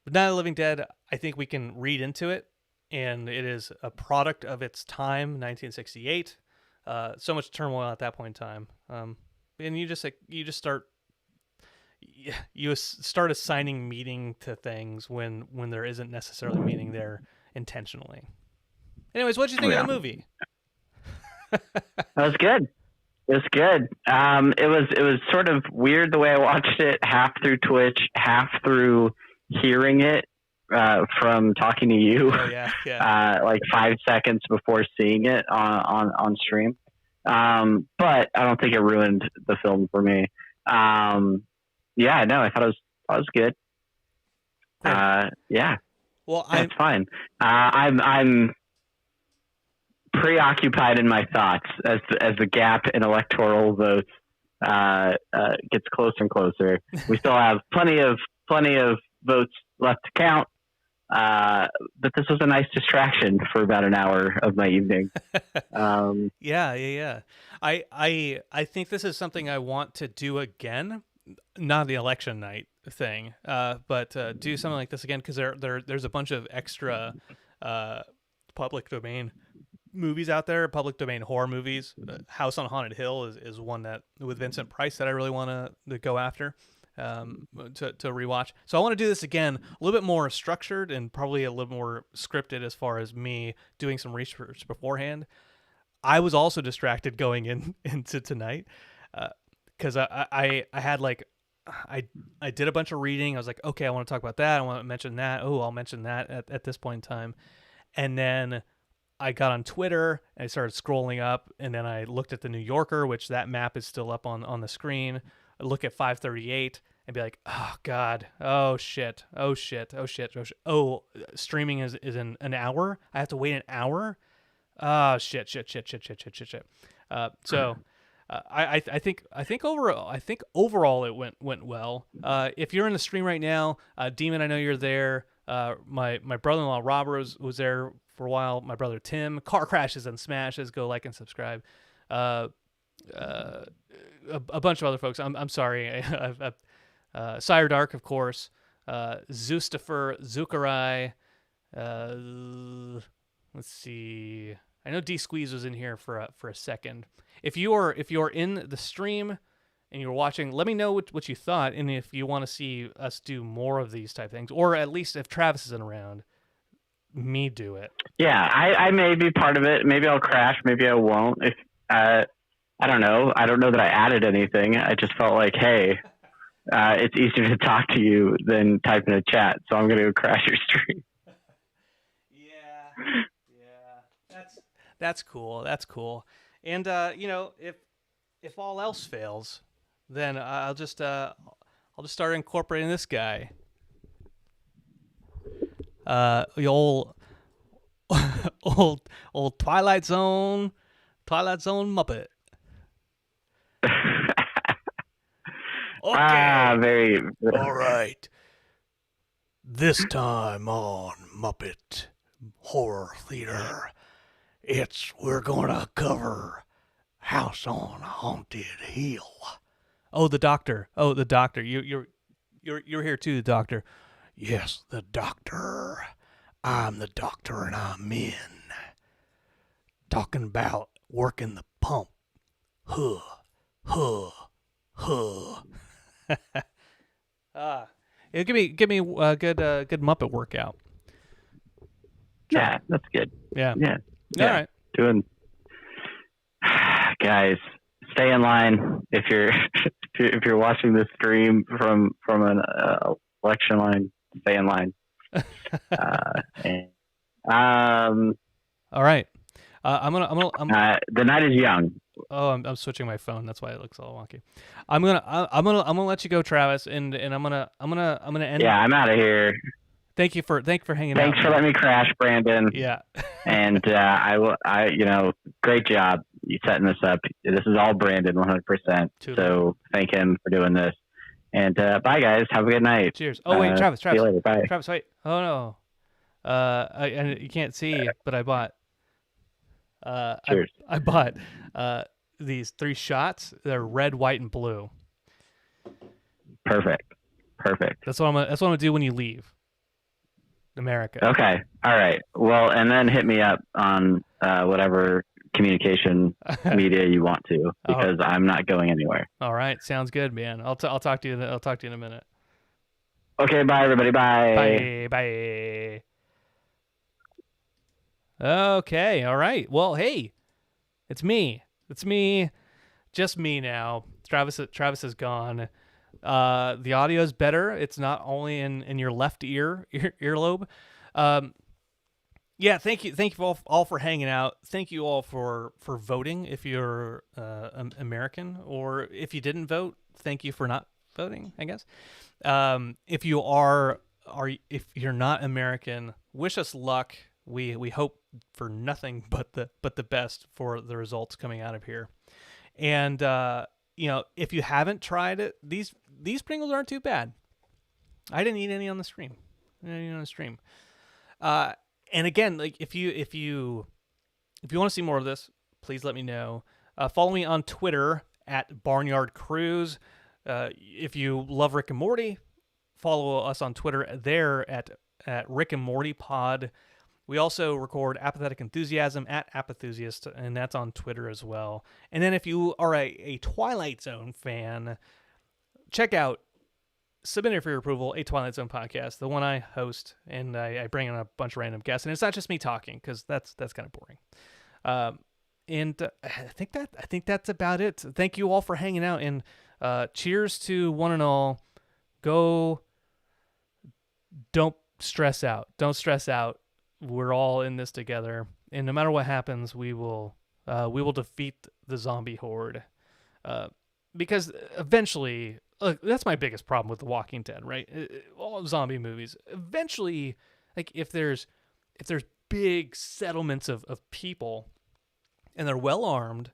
But Night of the Living Dead, I think we can read into it, and it is a product of its time, 1968. So much turmoil at that point in time, and you just start assigning meaning to things when there isn't necessarily meaning there intentionally. Anyways, what did you think of the movie? That was good. It was good. It was sort of weird the way I watched it, half through Twitch, half through hearing it from talking to you. Oh, yeah. Like 5 seconds before seeing it on stream. But I don't think it ruined the film for me. Yeah, no, I thought it was good. Yeah. Well, that's fine. I'm preoccupied in my thoughts as the gap in electoral votes gets closer and closer. We still have plenty of votes left to count, but this was a nice distraction for about an hour of my evening. Yeah. I think this is something I want to do again, not the election night thing, but do something like this again, because there's a bunch of extra public domain movies out there, public domain horror movies. House on Haunted Hill is one that with Vincent Price that I really want to go after, to rewatch. So I want to do this again, a little bit more structured and probably a little more scripted as far as me doing some research beforehand. I was also distracted going into tonight because I had like I did a bunch of reading. I was like, okay, I want to talk about that. I want to mention that. Oh, I'll mention that at this point in time. And then I got on Twitter and I started scrolling up, and then I looked at the New Yorker, which that map is still up on the screen. I look at 538 and be like, oh God, oh shit, streaming is in an hour. I have to wait an hour. Oh shit. So I think overall it went well. If you're in the stream right now, Demon, I know you're there. My brother-in-law Robert was there for a while. My brother Tim. Car Crashes and Smashes. Go like and subscribe. A bunch of other folks. I'm sorry. Sire Dark, of course. Zustifer, Zukarai. Let's see. I know D Squeeze was in here for a second. If you're in the stream and you're watching, let me know what you thought, and if you want to see us do more of these type things, or at least if Travis isn't around, me do it. Yeah, I may be part of it. Maybe I'll crash. Maybe I won't. If I don't know. I don't know that I added anything. I just felt like, hey, it's easier to talk to you than type in a chat, so I'm going to go crash your stream. That's cool. That's cool. And if all else fails, then I'll just start incorporating this guy. The old Twilight Zone Muppet. Okay. Very. All right. This time on Muppet Horror Theater, we're gonna cover House on Haunted Hill. Oh, the doctor. You're here too, the doctor. Yes, the doctor. I'm the doctor, and I'm in. Talking about working the pump. Huh. Give me a good Muppet workout. Yeah, that's good. Yeah. All right. Doing, guys, stay in line if you're watching this stream from an election line. Stay in line. All right. I'm the night is young. Oh, I'm switching my phone. That's why it looks all wonky. I'm gonna let you go, Travis, and I'm gonna end. Yeah, I'm out of here. Thank you for hanging out. Thanks for letting me crash, Brandon. Yeah. And great job you setting this up. This is all Brandon, 100%. So thank him for doing this. And bye, guys. Have a good night. Cheers. Oh wait, Travis. See you later. Bye. Travis, wait. Oh no. And you can't see, but I bought. Cheers. I bought these 3 shots. They're red, white, and blue. Perfect. That's what I'm gonna do when you leave America. Okay. All right. Well, and then hit me up on whatever communication media you want to, because I'm not going anywhere. All right. Sounds good, man. I'll talk to you. I'll talk to you in a minute. Okay. Bye, everybody. Bye. Bye. Okay. All right. Well, hey, it's me. Just me now. Travis is gone. The audio is better. It's not only in your left earlobe. Yeah, thank you all for hanging out. Thank you all for voting. If you're American, or if you didn't vote, thank you for not voting, I guess. If you're not American, wish us luck. We hope for nothing but the best for the results coming out of here. And if you haven't tried it, these Pringles aren't too bad. I didn't eat any on the stream. And again, like if you want to see more of this, please let me know. Follow me on Twitter at Barnyard Cruise. If you love Rick and Morty, follow us on Twitter there at Rick and Morty Pod. We also record Apathetic Enthusiasm at Apathusiast, and that's on Twitter as well. And then if you are a Twilight Zone fan, check out Submit for Your Approval, a Twilight Zone podcast, the one I host, and I bring in a bunch of random guests. And it's not just me talking, because that's kind of boring. And I think that's about it. Thank you all for hanging out, and cheers to one and all. Don't stress out. We're all in this together, and no matter what happens, we will defeat the zombie horde. Because eventually, that's my biggest problem with The Walking Dead, right? All zombie movies. Eventually, like if there's big settlements of people, and they're well armed,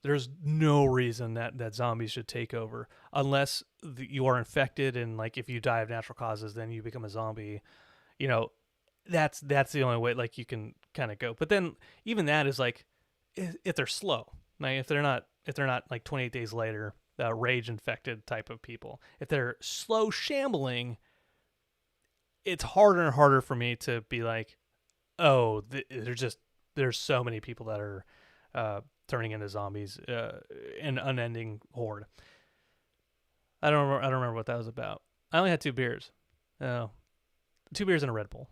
there's no reason that zombies should take over, unless you are infected, and like if you die of natural causes, then you become a zombie. That's the only way like you can kind of go. But then even that is like if they're slow, like if they're not like 28 days later, rage infected type of people. If they're slow shambling, it's harder and harder for me to be like, oh, there's so many people that are turning into zombies, an unending horde. I don't remember what that was about. I only had 2 beers. Oh, 2 beers and a Red Bull.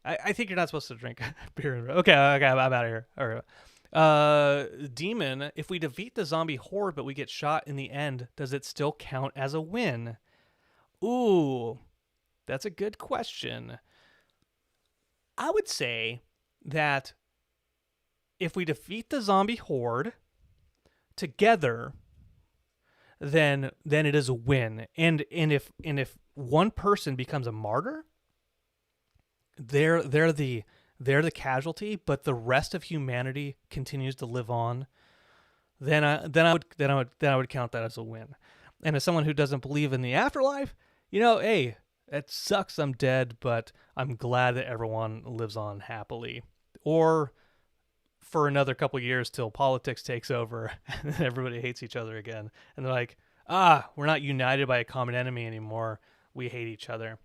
I think you're not supposed to drink beer. Okay, I'm out of here. All right. Demon, if we defeat the zombie horde but we get shot in the end, does it still count as a win? Ooh, that's a good question. I would say that if we defeat the zombie horde together, then it is a win. And if one person becomes a martyr, they're the casualty, but the rest of humanity continues to live on. Then I would count that as a win. And as someone who doesn't believe in the afterlife, hey, it sucks I'm dead, but I'm glad that everyone lives on happily. Or for another couple years till politics takes over and everybody hates each other again. And they're like, we're not united by a common enemy anymore. We hate each other.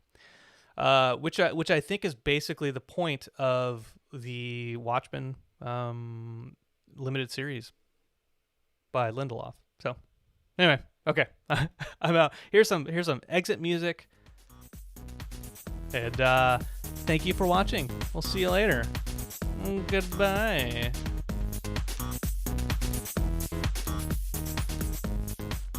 Which I think is basically the point of the Watchmen limited series by Lindelof. So anyway, okay, I'm out. Here's some exit music, and thank you for watching. We'll see you later. Goodbye.